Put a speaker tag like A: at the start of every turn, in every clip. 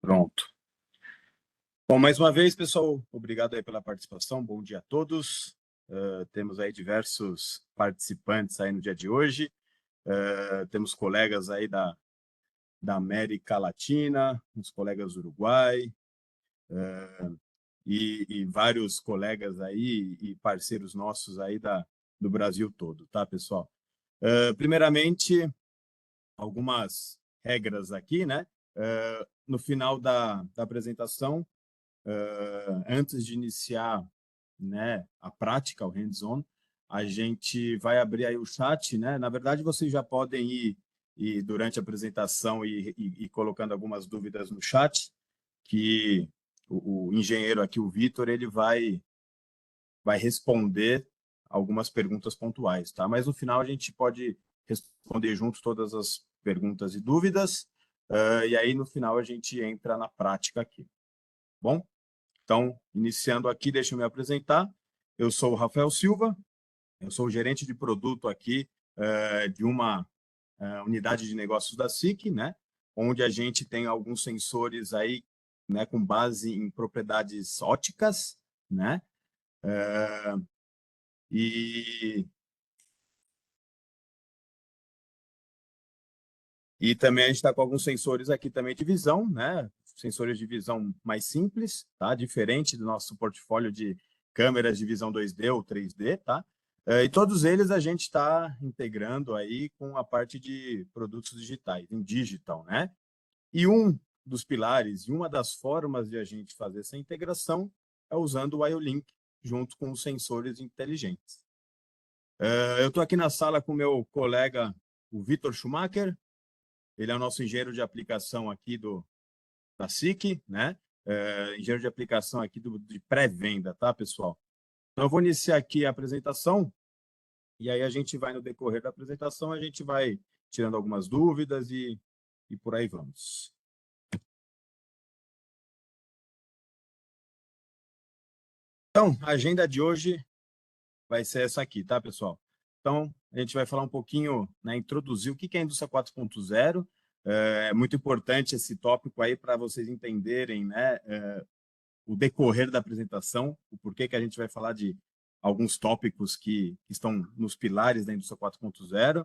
A: Pronto. Bom, mais uma vez, pessoal, obrigado aí pela participação. Bom dia a todos. Temos aí diversos participantes aí no dia de hoje. Temos colegas aí da América Latina, uns colegas do Uruguai, e vários colegas aí e parceiros nossos aí do Brasil todo, tá, pessoal? Primeiramente, algumas regras aqui, né? No final da apresentação, antes de iniciar, né, a prática, o hands-on, a gente vai abrir aí o chat, né? Na verdade, vocês já podem ir durante a apresentação e colocando algumas dúvidas no chat, que o engenheiro aqui, o Vitor, ele vai responder algumas perguntas pontuais, tá? Mas no final a gente pode responder juntos todas as perguntas e dúvidas, e aí no final a gente entra na prática aqui. Bom? Então, iniciando aqui, deixa eu me apresentar. Eu sou o Rafael Silva, eu sou o gerente de produto aqui de uma unidade de negócios da SIC, né? Onde a gente tem alguns sensores aí, né, com base em propriedades óticas, né? E, e também a gente está com alguns sensores aqui também de visão, né? Sensores de visão mais simples, tá? Diferente do nosso portfólio de câmeras de visão 2D ou 3D, tá? E todos eles a gente está integrando aí com a parte de produtos digitais, em digital, né? E um dos pilares e uma das formas de a gente fazer essa integração é usando o IO-Link junto com os sensores inteligentes. Eu estou aqui na sala com o meu colega, o Vitor Schumacher. Ele é o nosso engenheiro de aplicação aqui da SIC, né? Engenheiro de aplicação aqui de pré-venda, tá, pessoal? Então, eu vou iniciar aqui a apresentação e aí a gente vai, no decorrer da apresentação, a gente vai tirando algumas dúvidas e por aí vamos. Então, a agenda de hoje vai ser essa aqui, tá, pessoal? Então, a gente vai falar um pouquinho, né, introduzir o que é a indústria 4.0. É muito importante esse tópico aí para vocês entenderem, né, o decorrer da apresentação, o porquê que a gente vai falar de alguns tópicos que estão nos pilares da indústria 4.0.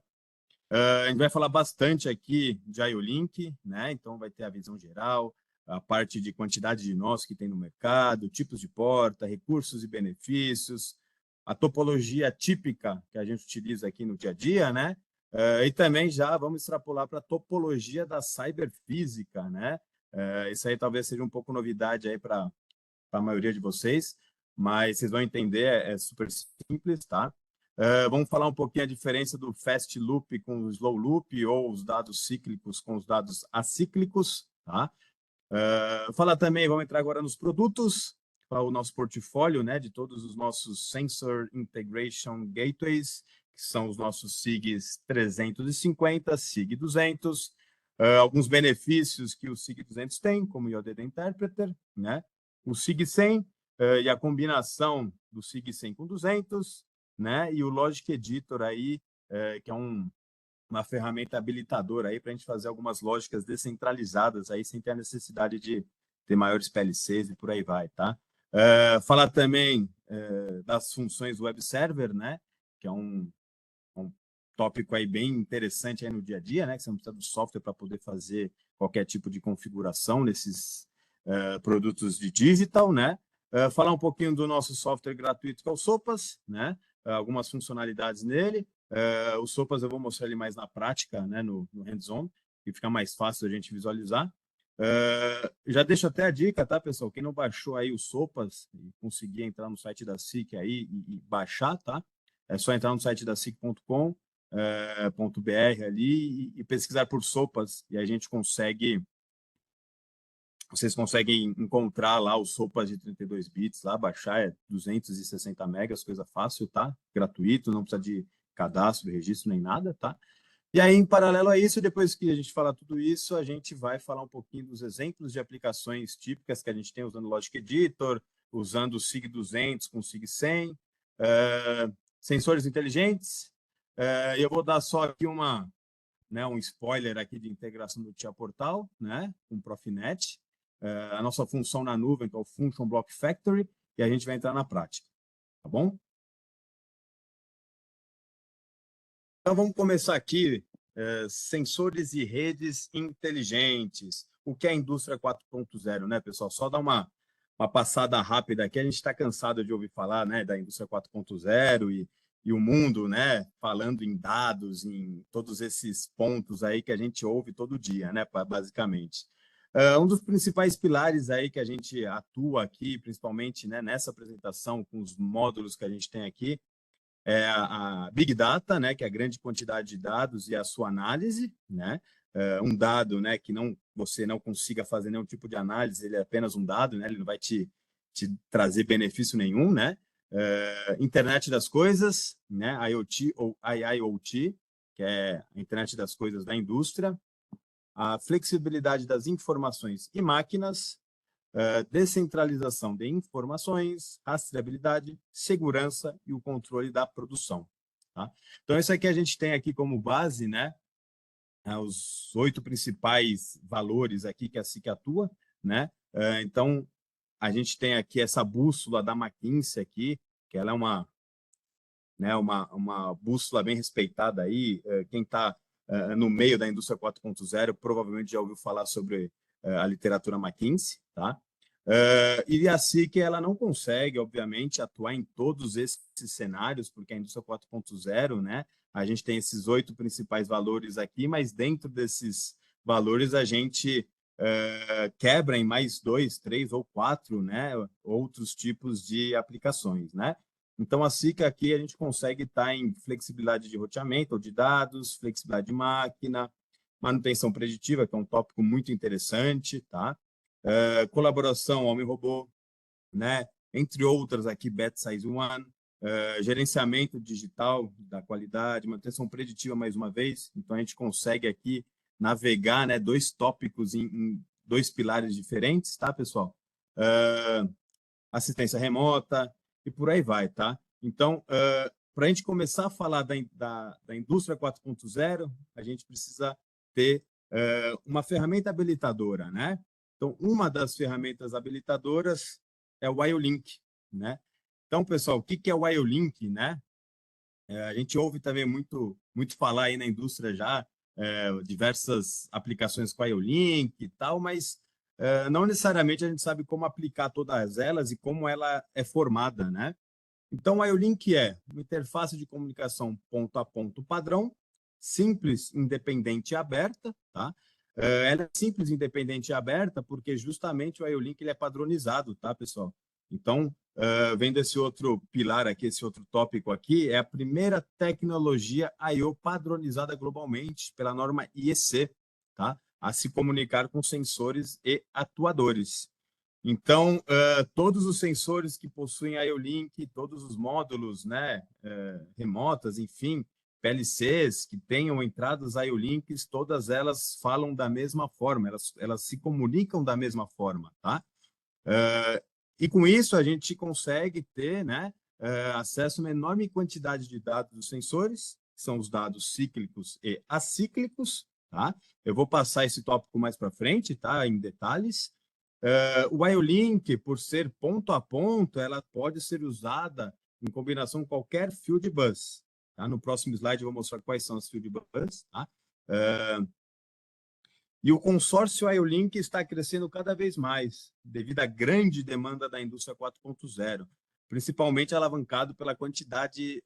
A: A gente vai falar bastante aqui de IO-Link, né? Então vai ter a visão geral, a parte de quantidade de nós que tem no mercado, tipos de porta, recursos e benefícios, a topologia típica que a gente utiliza aqui no dia a dia, né? E também já vamos extrapolar para a topologia da cyberfísica, né? Isso aí talvez seja um pouco novidade aí para a maioria de vocês, mas vocês vão entender, é super simples, tá? Vamos falar um pouquinho a diferença do fast loop com o slow loop ou os dados cíclicos com os dados acíclicos, tá? Falar também, vamos entrar agora nos produtos, para o nosso portfólio, né, de todos os nossos Sensor Integration Gateways, que são os nossos SIGs 350, SIG 200, alguns benefícios que o SIG 200 tem, como o IoData Interpreter, né? O SIG 100 e a combinação do SIG 100 com 200, né? E o Logic Editor aí, que é uma ferramenta habilitadora aí para a gente fazer algumas lógicas descentralizadas aí sem ter a necessidade de ter maiores PLCs e por aí vai, tá? Falar também das funções web server, né? Que é um tópico aí bem interessante aí no dia a dia, né? Que você não precisa do software para poder fazer qualquer tipo de configuração nesses produtos de digital, né? Falar um pouquinho do nosso software gratuito, que é o Sopas, né? Algumas funcionalidades nele. O Sopas eu vou mostrar ele mais na prática, né? No hands-on, que fica mais fácil a gente visualizar. Já deixo até a dica, tá, pessoal? Quem não baixou aí o Sopas e conseguir entrar no site da SIC aí e baixar, tá? É só entrar no site da sic.com.br ali e pesquisar por Sopas e a gente consegue, vocês conseguem encontrar lá os Sopas de 32 bits lá, baixar 260 megas, coisa fácil, tá? Gratuito, não precisa de cadastro, registro nem nada, tá? E aí, em paralelo a isso, depois que a gente falar tudo isso, a gente vai falar um pouquinho dos exemplos de aplicações típicas que a gente tem usando o Logic Editor, usando o SIG 200 com o SIG 100, sensores inteligentes. Eu vou dar só aqui um spoiler aqui de integração do TIA Portal, né, com o Profinet. a nossa função na nuvem, que é o Function Block Factory, e a gente vai entrar na prática, tá bom? Então, vamos começar aqui, sensores e redes inteligentes. O que é a indústria 4.0, né, pessoal? Só dar uma passada rápida aqui. A gente está cansado de ouvir falar, né, da indústria 4.0 e o mundo, né, falando em dados, em todos esses pontos aí que a gente ouve todo dia, né, basicamente. Um dos principais pilares aí que a gente atua aqui, principalmente, né, nessa apresentação, com os módulos que a gente tem aqui, é a Big Data, né, que é a grande quantidade de dados e a sua análise, né? Um dado, né, que você não consiga fazer nenhum tipo de análise, ele é apenas um dado, né? Ele não vai te trazer benefício nenhum, né? Internet das coisas, né? IoT ou IIoT, que é a internet das coisas da indústria, a flexibilidade das informações e máquinas, descentralização de informações, rastreabilidade, segurança e o controle da produção. Tá? Então, isso aqui a gente tem aqui como base, né, os 8 principais valores aqui que a SIC atua, né? Então, a gente tem aqui essa bússola da McKinsey aqui, que ela é uma bússola bem respeitada aí. Quem está no meio da indústria 4.0 provavelmente já ouviu falar sobre a literatura McKinsey, tá? E a SIC, ela não consegue, obviamente, atuar em todos esses cenários, porque a indústria 4.0, né, a gente tem esses 8 principais valores aqui, mas dentro desses valores a gente quebra em mais 2, 3 ou 4, né, outros tipos de aplicações, né? Então, a SIC aqui a gente consegue estar em flexibilidade de roteamento ou de dados, flexibilidade de máquina, manutenção preditiva, que é um tópico muito interessante, tá? Colaboração homem-robô, né? Entre outras aqui, Bet Size One, gerenciamento digital da qualidade, manutenção preditiva mais uma vez. Então, a gente consegue aqui navegar, né, 2 tópicos em 2 pilares diferentes, tá, pessoal? Assistência remota e por aí vai, tá? Então, para a gente começar a falar da indústria 4.0, a gente precisa ter uma ferramenta habilitadora, né? Então, uma das ferramentas habilitadoras é o IO-Link, né? Então, pessoal, o que é o IO-Link, né? A gente ouve também muito falar aí na indústria já, diversas aplicações com IO-Link e tal, mas não necessariamente a gente sabe como aplicar todas elas e como ela é formada, né? Então, o IO-Link é uma interface de comunicação ponto a ponto padrão, simples, independente e aberta, tá? Ela é simples, independente e aberta porque justamente o IO-Link ele é padronizado, tá, pessoal? Então, vendo esse outro pilar aqui, esse outro tópico aqui, é a primeira tecnologia I/O padronizada globalmente pela norma IEC, tá? A se comunicar com sensores e atuadores. Então, todos os sensores que possuem IO-Link, todos os módulos, né, remotas, enfim, PLCs que tenham entradas IO-Links, todas elas falam da mesma forma, elas se comunicam da mesma forma, tá? E com isso a gente consegue ter, né, acesso a uma enorme quantidade de dados dos sensores, que são os dados cíclicos e acíclicos, tá? Eu vou passar esse tópico mais para frente, tá, em detalhes. O IO-Link, por ser ponto a ponto, ela pode ser usada em combinação com qualquer field bus. Tá? No próximo slide eu vou mostrar quais são as field bus. Tá? E o consórcio IO-Link está crescendo cada vez mais, devido à grande demanda da indústria 4.0, principalmente alavancado pela quantidade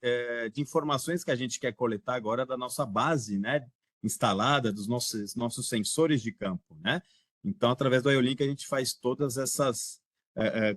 A: de informações que a gente quer coletar agora da nossa base, né, instalada, dos nossos sensores de campo, né? Então, através do IO-Link, a gente faz todas essas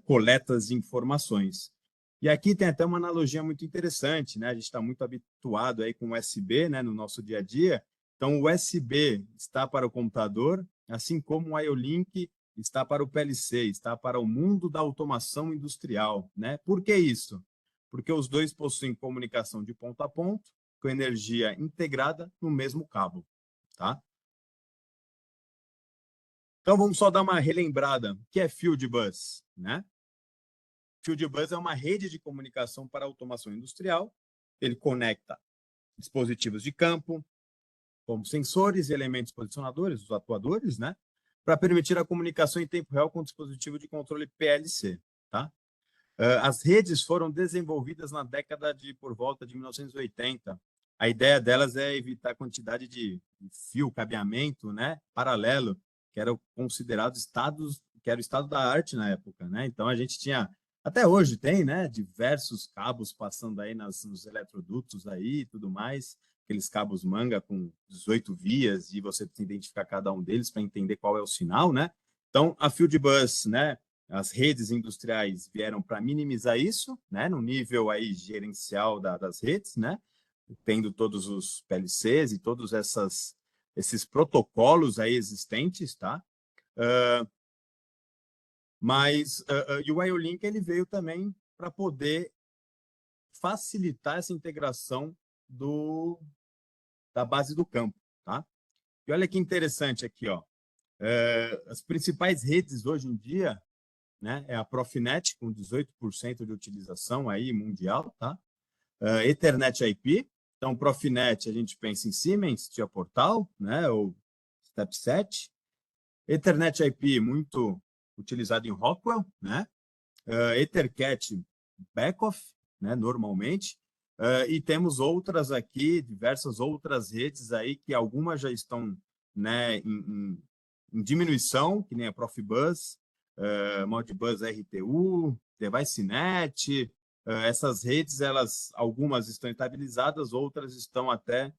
A: coletas de informações. E aqui tem até uma analogia muito interessante, né? A gente está muito habituado aí com o USB, né, no nosso dia a dia. Então, o USB está para o computador, assim como o IO-Link está para o PLC, está para o mundo da automação industrial, né? Por que isso? Porque os dois possuem comunicação de ponto a ponto, com energia integrada no mesmo cabo, tá? Então, vamos só dar uma relembrada. O que é Field Bus, né? Field Bus é uma rede de comunicação para automação industrial. Ele conecta dispositivos de campo, como sensores e elementos posicionadores, os atuadores, né? para permitir a comunicação em tempo real com o dispositivo de controle PLC, tá? As redes foram desenvolvidas na década de por volta de 1980. A ideia delas é evitar a quantidade de fio, cabeamento, né, paralelo, que era considerado que era o estado da arte na época, né? Então a gente tinha, até hoje tem, né, diversos cabos passando aí nos eletrodutos aí e tudo mais, aqueles cabos manga com 18 vias e você precisa identificar cada um deles para entender qual é o sinal, né? Então a Fieldbus, né, as redes industriais vieram para minimizar isso, né, no nível aí gerencial das redes, né, tendo todos os PLCs e todos esses protocolos aí existentes, tá? E o IO-Link ele veio também para poder facilitar essa integração da base do campo, tá? E olha que interessante aqui, ó. As principais redes hoje em dia, né, é a Profinet com 18% de utilização aí mundial, tá? Ethernet IP, então Profinet a gente pensa em Siemens, Tia Portal, né, ou Stepset. Ethernet IP muito utilizado em Rockwell, né? Ethercat Backoff, né, normalmente. E temos outras aqui, diversas outras redes aí que algumas já estão, né, em diminuição, que nem a Profibus, Modbus RTU, DeviceNet. Essas redes, algumas estão estabilizadas, outras estão até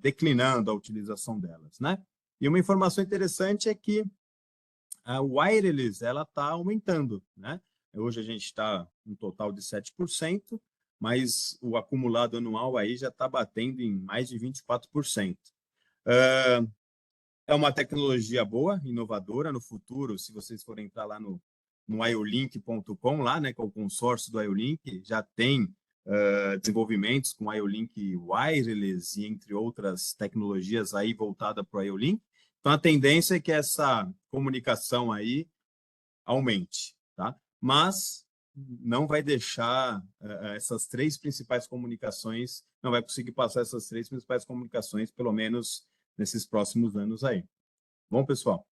A: declinando a utilização delas, né? E uma informação interessante é que a wireless ela está aumentando, né? Hoje a gente está um total de 7%, mas o acumulado anual aí já está batendo em mais de 24%. É uma tecnologia boa, inovadora. No futuro, se vocês forem entrar lá no iolink.com, lá, né, que é o consórcio do IOLink, já tem desenvolvimentos com IOLink Wireless e entre outras tecnologias aí voltada para o IOLink. Então, a tendência é que essa comunicação aí aumente, tá? Mas não vai deixar essas três principais comunicações, não vai conseguir passar essas três principais comunicações, pelo menos nesses próximos anos aí. Bom, pessoal?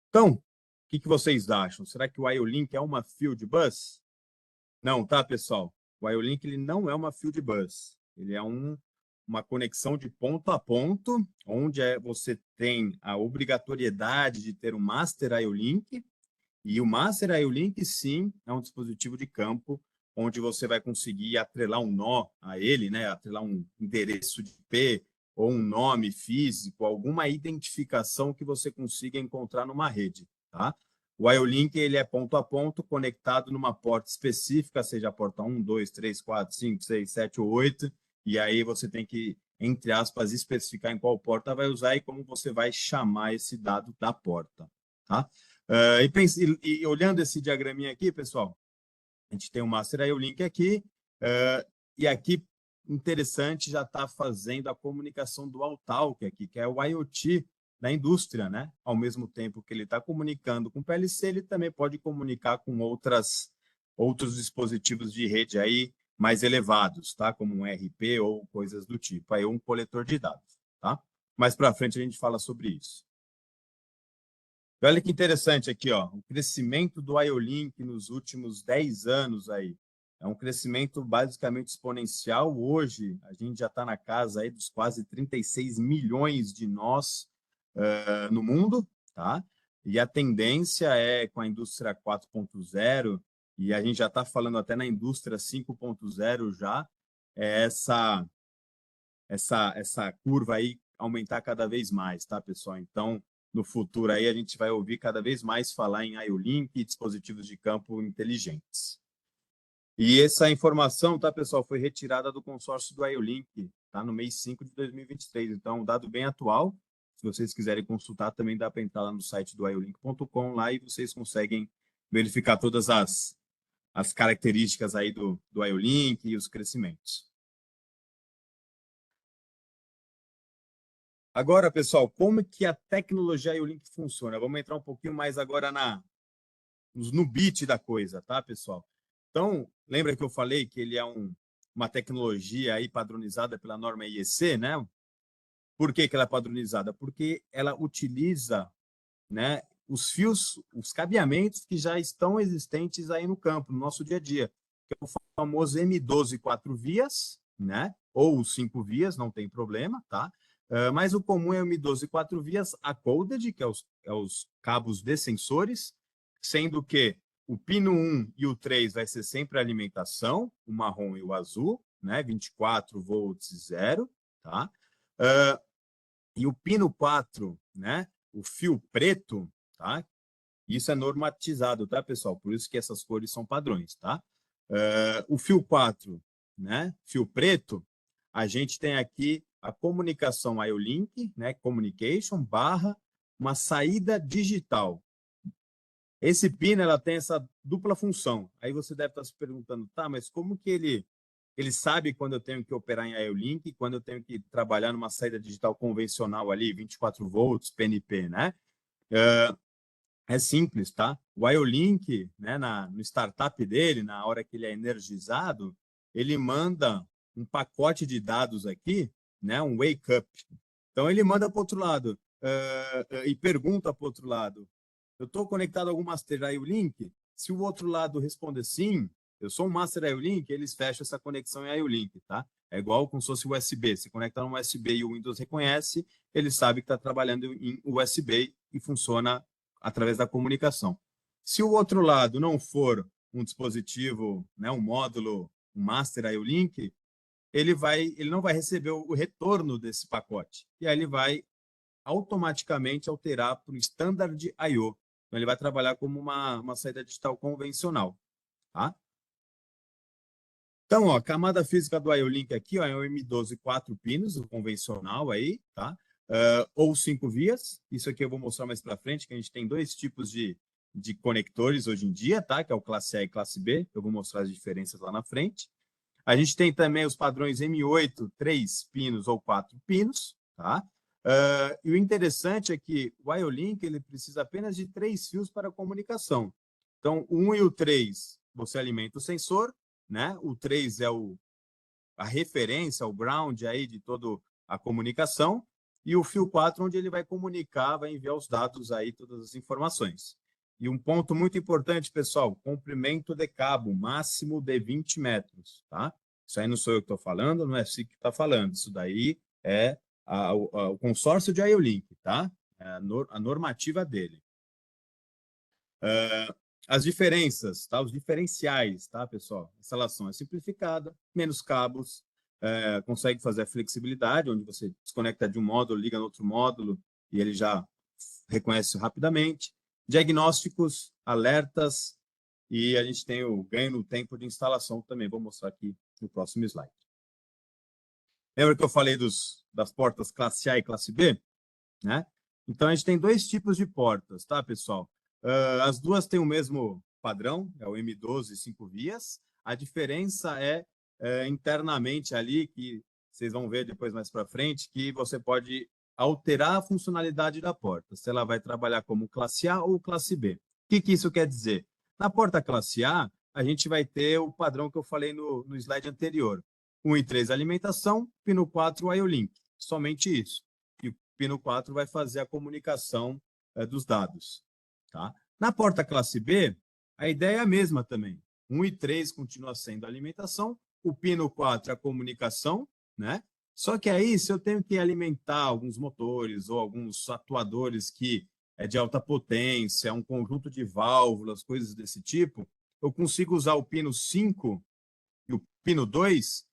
A: Então, o que vocês acham? Será que o IOLink é uma field bus? Não, tá, pessoal? O IOLink ele não é uma field bus. Ele é uma conexão de ponto a ponto, onde você tem a obrigatoriedade de ter um Master IOLink. E o Master IOLink, sim, é um dispositivo de campo onde você vai conseguir atrelar um nó a ele, né? Atrelar um endereço de IP ou um nome físico, alguma identificação que você consiga encontrar numa rede, tá? O IOLink ele é ponto a ponto, conectado numa porta específica, seja a porta 1, 2, 3, 4, 5, 6, 7 ou 8, e aí você tem que, entre aspas, especificar em qual porta vai usar e como você vai chamar esse dado da porta, tá? E olhando esse diagraminha aqui, pessoal, a gente tem o Master IOLink aqui, e aqui, interessante, já está fazendo a comunicação dual talk aqui, que é o IoT da indústria, né? Ao mesmo tempo que ele está comunicando com o PLC, ele também pode comunicar com outros dispositivos de rede aí mais elevados, tá? Como um RP ou coisas do tipo, aí um coletor de dados, tá? Mais para frente a gente fala sobre isso. E olha que interessante aqui, ó, o crescimento do IOLink nos últimos 10 anos aí. É um crescimento basicamente exponencial. Hoje, a gente já está na casa aí dos quase 36 milhões de nós no mundo, tá? E a tendência é com a indústria 4.0, e a gente já está falando até na indústria 5.0 já, é essa curva aí aumentar cada vez mais, tá, pessoal? Então, no futuro aí a gente vai ouvir cada vez mais falar em IOLink e dispositivos de campo inteligentes. E essa informação, tá, pessoal, foi retirada do consórcio do IOLink, tá, no mês 5 de 2023. Então, um dado bem atual. Se vocês quiserem consultar, também dá para entrar lá no site do iolink.com lá e vocês conseguem verificar todas as características aí do IOLink e os crescimentos. Agora, pessoal, como que a tecnologia IOLink funciona? Vamos entrar um pouquinho mais agora no bit da coisa, tá, pessoal? Então, lembra que eu falei que ele é uma tecnologia aí padronizada pela norma IEC, né? Por que ela é padronizada? Porque ela utiliza, né, os fios, os cabeamentos que já estão existentes aí no campo, no nosso dia a dia, que é o famoso M12 4 vias, né, ou 5 vias, não tem problema, tá? Mas o comum é o M12 4 vias a-coded, que é os cabos de sensores, sendo que o pino 1 e o 3 vai ser sempre a alimentação, o marrom e o azul, né, 24 volts e 0, tá? E o pino 4, né, o fio preto, tá? Isso é normatizado, tá, pessoal? Por isso que essas cores são padrões, tá? O fio 4, né, fio preto, a gente tem aqui a comunicação IO-Link, né, communication, barra, uma saída digital. Esse pino, ela tem essa dupla função. Aí você deve estar se perguntando, tá, mas como que ele sabe quando eu tenho que operar em IO-Link, quando eu tenho que trabalhar numa saída digital convencional ali, 24 volts, PNP, né? É simples, tá? O IO-Link, né, no startup dele, na hora que ele é energizado, ele manda um pacote de dados aqui, né, um wake up. Então, ele manda para o outro lado e pergunta para o outro lado, eu estou conectado a algum master IO-Link? Se o outro lado responder sim, eu sou um master IO-Link, eles fecham essa conexão em IO-Link, tá? É igual como se fosse USB. Se conecta no USB e o Windows reconhece, ele sabe que está trabalhando em USB e funciona através da comunicação. Se o outro lado não for um dispositivo, né, um módulo, um master IO-Link, ele não vai receber o retorno desse pacote. E aí ele vai automaticamente alterar para o Standard I/O. Então, ele vai trabalhar como uma saída digital convencional. Tá? Então, ó, a camada física do IO-Link aqui ó, é o M12 4 pinos, o convencional aí, tá? Ou 5 vias. Isso aqui eu vou mostrar mais para frente, que a gente tem dois tipos de conectores hoje em dia, tá? Que é o classe A e classe B. Eu vou mostrar as diferenças lá na frente. A gente tem também os padrões M8, 3 pinos ou 4 pinos, tá? E o interessante é que o IO-Link ele precisa apenas de 3 fios para comunicação. Então, o 1 e o 3, você alimenta o sensor, né? O 3 é a referência, o ground aí de toda a comunicação, e o fio 4, onde ele vai comunicar, vai enviar os dados aí, todas as informações. E um ponto muito importante, pessoal, comprimento de cabo, máximo de 20 metros, tá? Isso aí não sou eu que estou falando, não é SIC que está falando, isso daí é o consórcio de IO-Link, tá? É a normativa dele. As diferenças, tá? Os diferenciais, tá, pessoal? A instalação é simplificada, menos cabos, consegue fazer a flexibilidade, onde você desconecta de um módulo, liga no outro módulo e ele já reconhece rapidamente. Diagnósticos, alertas e a gente tem o ganho no tempo de instalação também. Vou mostrar aqui no próximo slide. Lembra que eu falei das portas classe A e classe B? Né? Então, a gente tem dois tipos de portas, tá, pessoal? As duas têm o mesmo padrão, é o M12 5 vias. A diferença é internamente ali, que vocês vão ver depois mais para frente, que você pode alterar a funcionalidade da porta, se ela vai trabalhar como classe A ou classe B. O que isso quer dizer? Na porta classe A, a gente vai ter o padrão que eu falei no slide anterior. 1 e 3 alimentação, pino 4 IO-Link. Somente isso. E o pino 4 vai fazer a comunicação dos dados. Tá? Na porta classe B, a ideia é a mesma também. 1 e 3 continua sendo a alimentação, o pino 4 é a comunicação, né? Só que aí, se eu tenho que alimentar alguns motores ou alguns atuadores que é de alta potência, um conjunto de válvulas, coisas desse tipo, eu consigo usar o pino 5 e o pino 2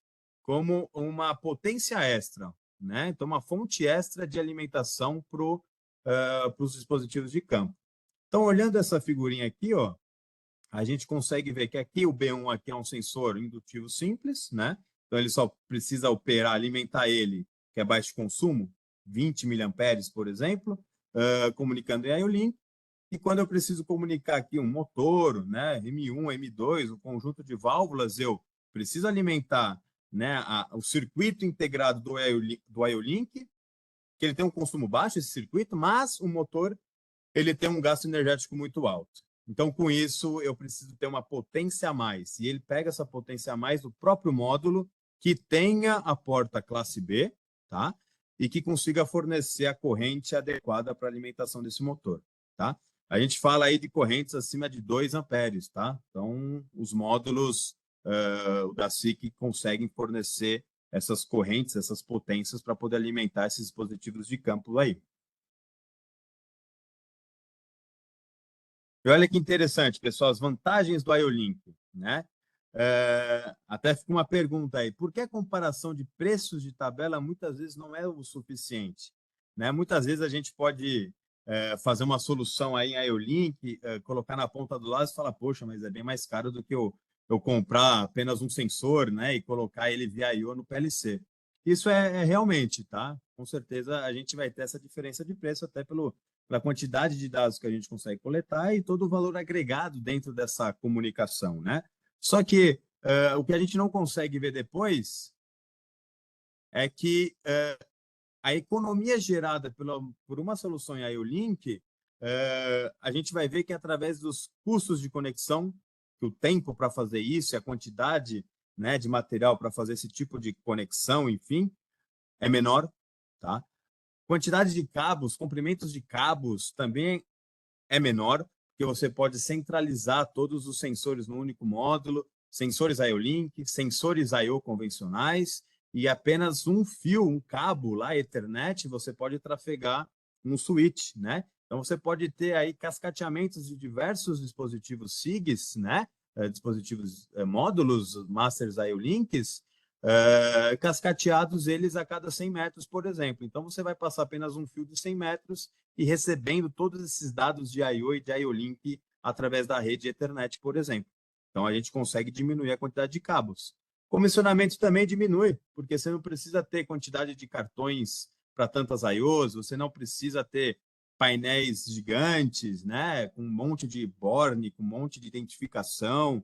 A: como uma potência extra, né? Então, uma fonte extra de alimentação para os dispositivos de campo. Então, olhando essa figurinha aqui, ó, a gente consegue ver que aqui o B1 aqui é um sensor indutivo simples, né? Então, ele só precisa operar, alimentar ele, que é baixo consumo, 20 miliamperes, por exemplo, comunicando em IO-Link. E quando eu preciso comunicar aqui um motor, né, M1, M2, um conjunto de válvulas, eu preciso alimentar, né, o circuito integrado do IO-Link, que ele tem um consumo baixo, esse circuito, mas o motor ele tem um gasto energético muito alto. Então, com isso, eu preciso ter uma potência a mais. E ele pega essa potência a mais do próprio módulo que tenha a porta classe B, tá? e que consiga fornecer a corrente adequada para a alimentação desse motor, tá? A gente fala aí de correntes acima de 2 amperes, tá? Então, os módulos da SIC conseguem fornecer essas correntes, essas potências para poder alimentar esses dispositivos de campo aí. E olha que interessante, pessoal, as vantagens do IO-Link, né? Até fica uma pergunta aí, por que a comparação de preços de tabela muitas vezes não é o suficiente? Né? Muitas vezes a gente pode fazer uma solução aí em IO-Link, colocar na ponta do lado e falar, poxa, mas é bem mais caro do que eu comprar apenas um sensor, né, e colocar ele via I/O no PLC. Isso é realmente, tá? Com certeza a gente vai ter essa diferença de preço até pela quantidade de dados que a gente consegue coletar e todo o valor agregado dentro dessa comunicação, né? Só que o que a gente não consegue ver depois é que a economia gerada por uma solução em IO-Link, a gente vai ver que através dos custos de conexão, que o tempo para fazer isso e a quantidade, né, de material para fazer esse tipo de conexão, enfim, é menor, tá? Quantidade de cabos, comprimentos de cabos também é menor, porque você pode centralizar todos os sensores no único módulo, sensores IO-Link, sensores I/O convencionais, e apenas um fio, um cabo lá, Ethernet, você pode trafegar um switch, né? Então, você pode ter aí cascateamentos de diversos dispositivos SIGs, né? Dispositivos, módulos, masters IO-Links, cascateados eles a cada 100 metros, por exemplo. Então, você vai passar apenas um fio de 100 metros e recebendo todos esses dados de I/O e de IO-Link através da rede Ethernet, por exemplo. Então, a gente consegue diminuir a quantidade de cabos. Comissionamento também diminui, porque você não precisa ter quantidade de cartões para tantas I/Os, você não precisa ter painéis gigantes, né, com um monte de borne, com um monte de identificação,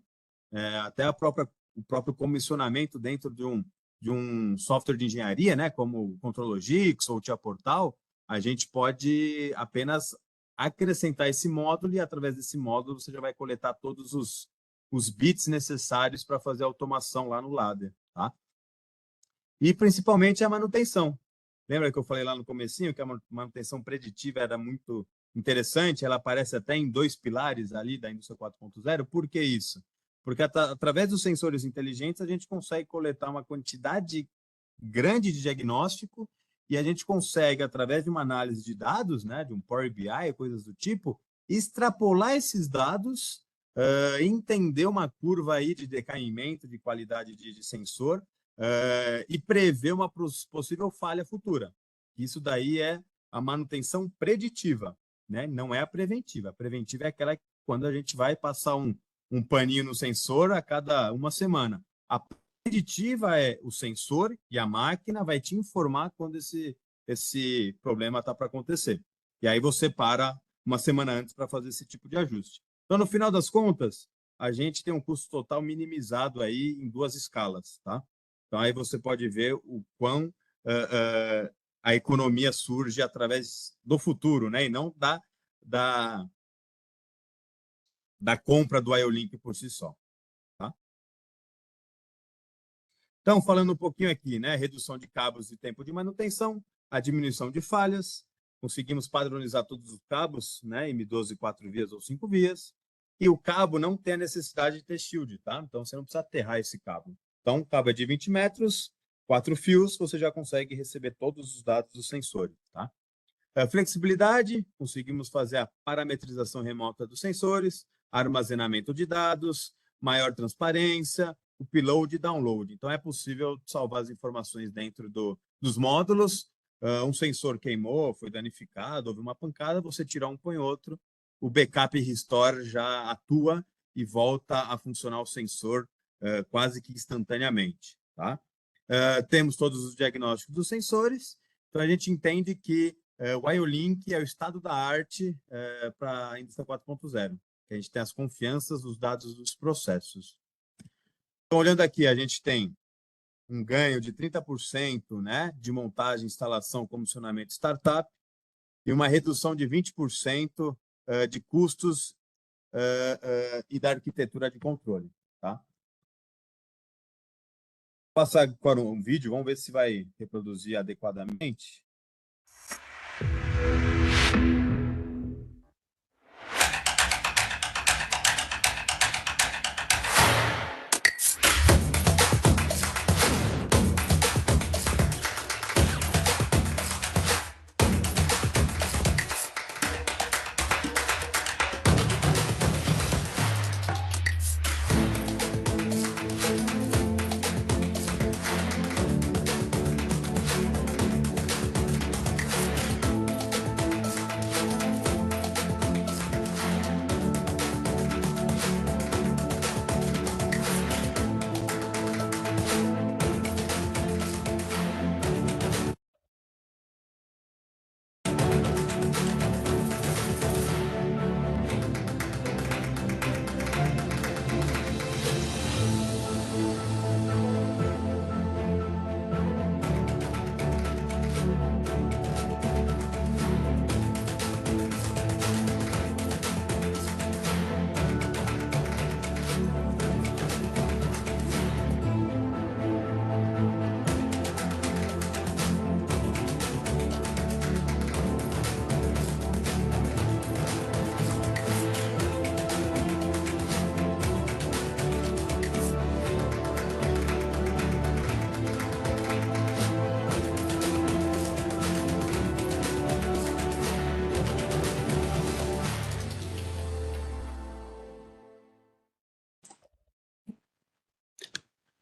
A: até o próprio comissionamento dentro de um software de engenharia, né, como o Contrologix ou o Tia Portal, a gente pode apenas acrescentar esse módulo e, através desse módulo, você já vai coletar todos os bits necessários para fazer a automação lá no ladder, tá? E, principalmente, a manutenção. Lembra que eu falei lá no comecinho que a manutenção preditiva era muito interessante? Ela aparece até em 2 pilares ali da indústria 4.0. Por que isso? Porque através dos sensores inteligentes a gente consegue coletar uma quantidade grande de diagnóstico e a gente consegue, através de uma análise de dados, né, de um Power BI, coisas do tipo, extrapolar esses dados, entender uma curva aí de decaimento de qualidade de sensor e prever uma possível falha futura. Isso daí é a manutenção preditiva, né? Não é a preventiva. A preventiva é aquela quando a gente vai passar um paninho no sensor a cada uma semana. A preditiva é o sensor e a máquina vai te informar quando esse problema está para acontecer. E aí você para uma semana antes para fazer esse tipo de ajuste. Então, no final das contas, a gente tem um custo total minimizado aí em 2 escalas, tá? Então, aí você pode ver o quão a economia surge através do futuro, né? E não da compra do IO-Link por si só. Tá? Então, falando um pouquinho aqui, né? Redução de cabos e tempo de manutenção, a diminuição de falhas, conseguimos padronizar todos os cabos, né? M12 4 vias ou 5 vias, e o cabo não tem a necessidade de ter shield, tá? Então, você não precisa aterrar esse cabo. Então, o cabo é de 20 metros, 4 fios, você já consegue receber todos os dados dos sensores, tá? Flexibilidade, conseguimos fazer a parametrização remota dos sensores, armazenamento de dados, maior transparência, upload e download. Então, é possível salvar as informações dentro dos módulos. Um sensor queimou, foi danificado, houve uma pancada, você tira um, põe outro, o backup e restore já atua e volta a funcionar o sensor quase que instantaneamente. Tá? Temos todos os diagnósticos dos sensores, então a gente entende que o IO-Link é o estado da arte para a indústria 4.0, que a gente tem as confianças dos dados dos processos. Então, olhando aqui, a gente tem um ganho de 30%, né, de montagem, instalação, comissionamento startup e uma redução de 20% de custos e da arquitetura de controle. Tá? Vou passar para um vídeo, vamos ver se vai reproduzir adequadamente.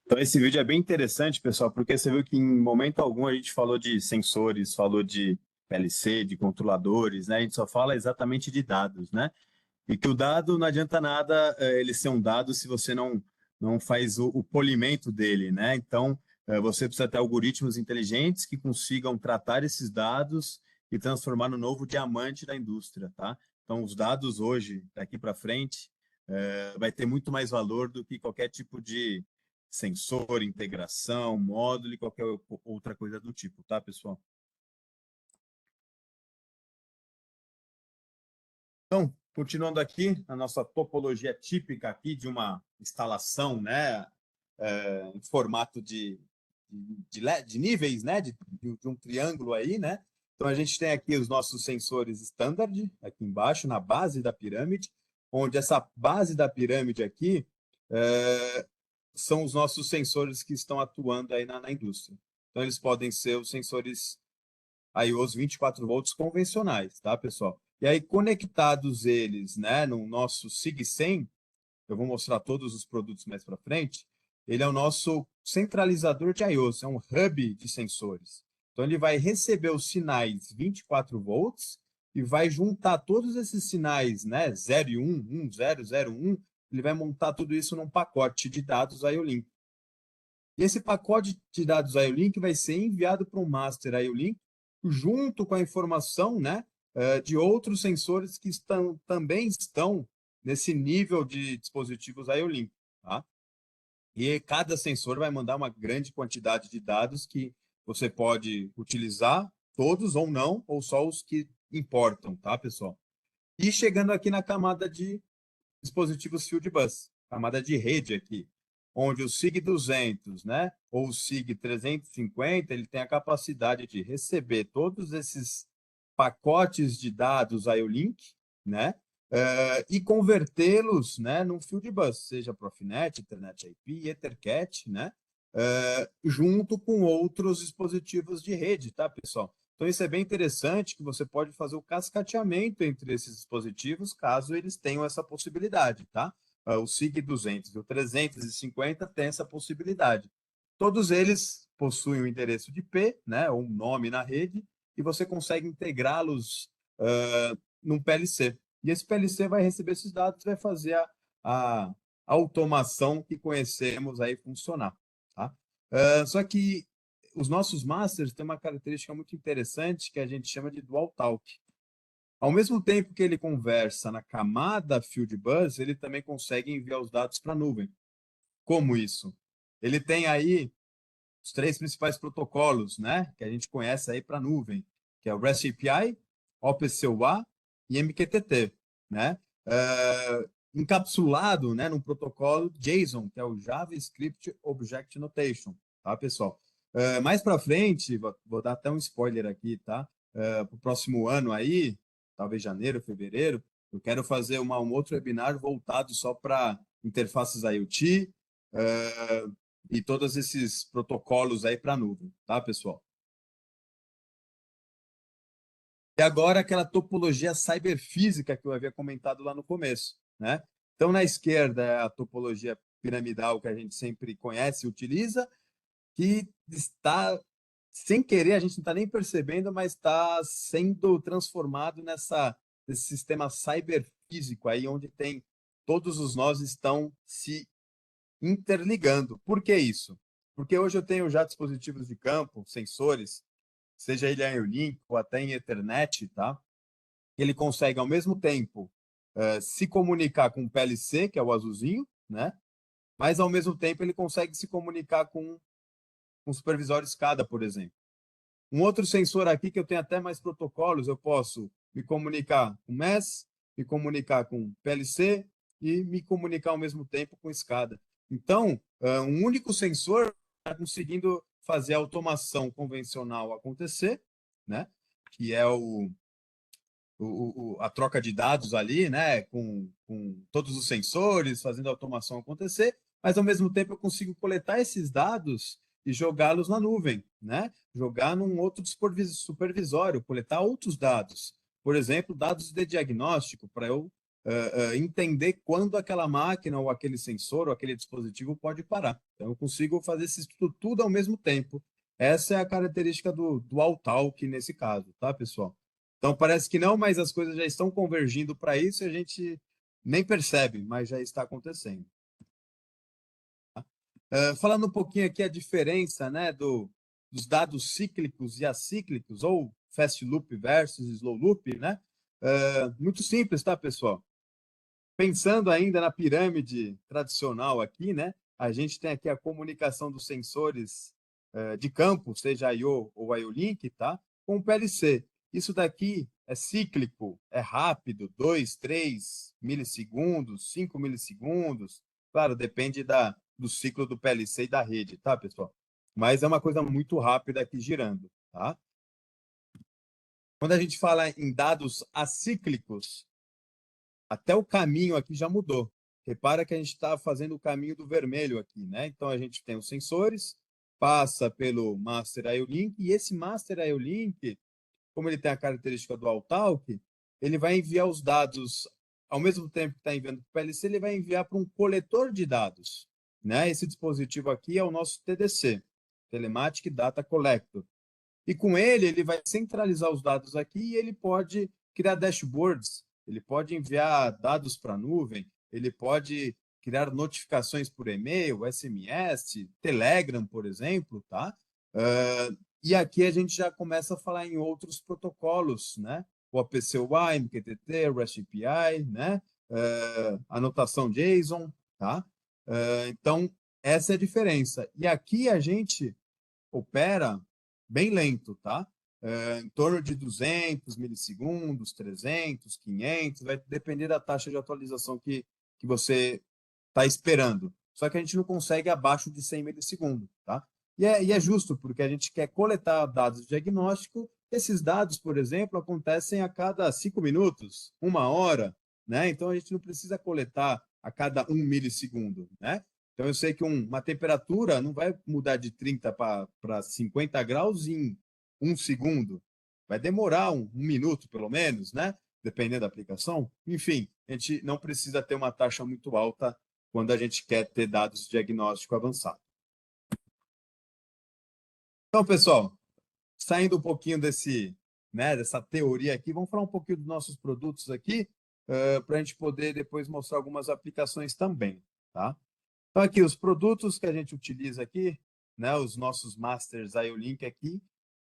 A: Então, esse vídeo é bem interessante, pessoal, porque você viu que em momento algum a gente falou de sensores, falou de PLC, de controladores, né? A gente só fala exatamente de dados, né? E que o dado não adianta nada ele ser um dado se você não faz o polimento dele, né? Então, você precisa ter algoritmos inteligentes que consigam tratar esses dados e transformar no novo diamante da indústria, tá? Então, os dados hoje, daqui para frente, vai ter muito mais valor do que qualquer tipo de sensor, integração, módulo e qualquer outra coisa do tipo, tá, pessoal? Então, continuando aqui, a nossa topologia típica aqui de uma instalação, né, em formato de níveis, né, de um triângulo aí, né? Então, a gente tem aqui os nossos sensores standard, aqui embaixo, na base da pirâmide, onde essa base da pirâmide aqui são os nossos sensores que estão atuando aí na indústria. Então, eles podem ser os sensores IOs 24 volts convencionais, tá, pessoal? E aí, conectados eles, né, no nosso SIG100, eu vou mostrar todos os produtos mais para frente, ele é o nosso centralizador de IOs, é um hub de sensores. Então, ele vai receber os sinais 24 volts e vai juntar todos esses sinais, né, 0 e 1, 1, 0, 0, 1, ele vai montar tudo isso num pacote de dados IO-Link. E esse pacote de dados IO-Link vai ser enviado para um master IO-Link junto com a informação, né, de outros sensores que também estão nesse nível de dispositivos IO-Link, tá? E cada sensor vai mandar uma grande quantidade de dados que você pode utilizar todos ou não, ou só os que importam, tá, pessoal? E chegando aqui na camada de dispositivos Field Bus, camada de rede aqui, onde o SIG 200, né, ou o SIG 350, ele tem a capacidade de receber todos esses pacotes de dados IO-Link, né, e convertê-los, né, num Field Bus, seja Profinet, Ethernet IP, EtherCAT, né, junto com outros dispositivos de rede, tá, pessoal? Então, isso é bem interessante, que você pode fazer o cascateamento entre esses dispositivos, caso eles tenham essa possibilidade, tá? O SIG 200 e o 350 tem essa possibilidade. Todos eles possuem o endereço de IP, né, ou um nome na rede, e você consegue integrá-los num PLC. E esse PLC vai receber esses dados e vai fazer a automação que conhecemos aí funcionar, tá? Só que os nossos masters têm uma característica muito interessante que a gente chama de dual talk. Ao mesmo tempo que ele conversa na camada Field Bus, ele também consegue enviar os dados para a nuvem. Como isso? Ele tem aí os três principais protocolos, né, que a gente conhece aí para a nuvem, que é o REST API, OPC-UA e MQTT, né? Encapsulado, né, num protocolo JSON, que é o JavaScript Object Notation, tá, pessoal? Mais para frente, vou dar até um spoiler aqui, tá? Para o próximo ano aí, talvez janeiro, fevereiro, eu quero fazer um outro webinar voltado só para interfaces IoT, e todos esses protocolos aí para a nuvem, tá, pessoal? E agora aquela topologia cyberfísica que eu havia comentado lá no começo, né? Então, na esquerda é a topologia piramidal que a gente sempre conhece e utiliza, que está, sem querer, a gente não está nem percebendo, mas está sendo transformado nesse sistema cyberfísico aí, onde tem todos os nós estão se interligando. Por que isso? Porque hoje eu tenho já dispositivos de campo, sensores, seja ele em Link ou até em Ethernet, tá? Ele consegue ao mesmo tempo se comunicar com o PLC, que é o azulzinho, né? Mas ao mesmo tempo ele consegue se comunicar com um supervisor SCADA, por exemplo. Um outro sensor aqui que eu tenho até mais protocolos, eu posso me comunicar com MES, me comunicar com PLC e me comunicar ao mesmo tempo com SCADA. Então, um único sensor está conseguindo fazer a automação convencional acontecer, né? Que é a troca de dados ali, né? Com todos os sensores, fazendo a automação acontecer, mas ao mesmo tempo eu consigo coletar esses dados e jogá-los na nuvem, né? Jogar num outro supervisório, coletar outros dados. Por exemplo, dados de diagnóstico, para eu entender quando aquela máquina ou aquele sensor ou aquele dispositivo pode parar. Então, eu consigo fazer isso tudo ao mesmo tempo. Essa é a característica do Autalk nesse caso, tá, pessoal? Então, parece que não, mas as coisas já estão convergindo para isso e a gente nem percebe, mas já está acontecendo. Falando um pouquinho aqui a diferença, né, dos dados cíclicos e acíclicos, ou fast loop versus slow loop, né? Muito simples, tá, pessoal? Pensando ainda na pirâmide tradicional aqui, né? A gente tem aqui a comunicação dos sensores de campo, seja I/O ou IO-Link, tá? Com o PLC. Isso daqui é cíclico, é rápido, 2, 3 milissegundos, 5 milissegundos. Claro, depende do ciclo do PLC e da rede, tá, pessoal? Mas é uma coisa muito rápida aqui girando, tá? Quando a gente fala em dados acíclicos, até o caminho aqui já mudou. Repara que a gente está fazendo o caminho do vermelho aqui, né? Então, a gente tem os sensores, passa pelo Master IO-Link, e esse Master IO-Link, como ele tem a característica do Autalk, ele vai enviar os dados, ao mesmo tempo que está enviando para o PLC, ele vai enviar para um coletor de dados, né? Esse dispositivo aqui é o nosso TDC, Telematic Data Collector. E com ele vai centralizar os dados aqui e ele pode criar dashboards, ele pode enviar dados para a nuvem, ele pode criar notificações por e-mail, SMS, Telegram, por exemplo, tá? E aqui a gente já começa a falar em outros protocolos, né? O APCY, MQTT, REST API, né? Anotação JSON, tá? Então, essa é a diferença. E aqui a gente opera bem lento, tá? Em torno de 200 milissegundos, 300, 500, vai depender da taxa de atualização que você está esperando. Só que a gente não consegue abaixo de 100 milissegundos, tá? E é justo, porque a gente quer coletar dados de diagnóstico. Esses dados, por exemplo, acontecem a cada 5 minutos, 1 hora, né? Então, a gente não precisa coletar a cada 1 milissegundo, né? Então, eu sei que uma temperatura não vai mudar de 30 para 50 graus em 1 segundo. Vai demorar um minuto, pelo menos, né? Dependendo da aplicação. Enfim, a gente não precisa ter uma taxa muito alta quando a gente quer ter dados de diagnóstico avançado. Então, pessoal, saindo um pouquinho dessa teoria aqui, vamos falar um pouquinho dos nossos produtos aqui, para a gente poder depois mostrar algumas aplicações também, tá? Então, aqui, os produtos que a gente utiliza aqui, né, os nossos Masters IO-Link aqui,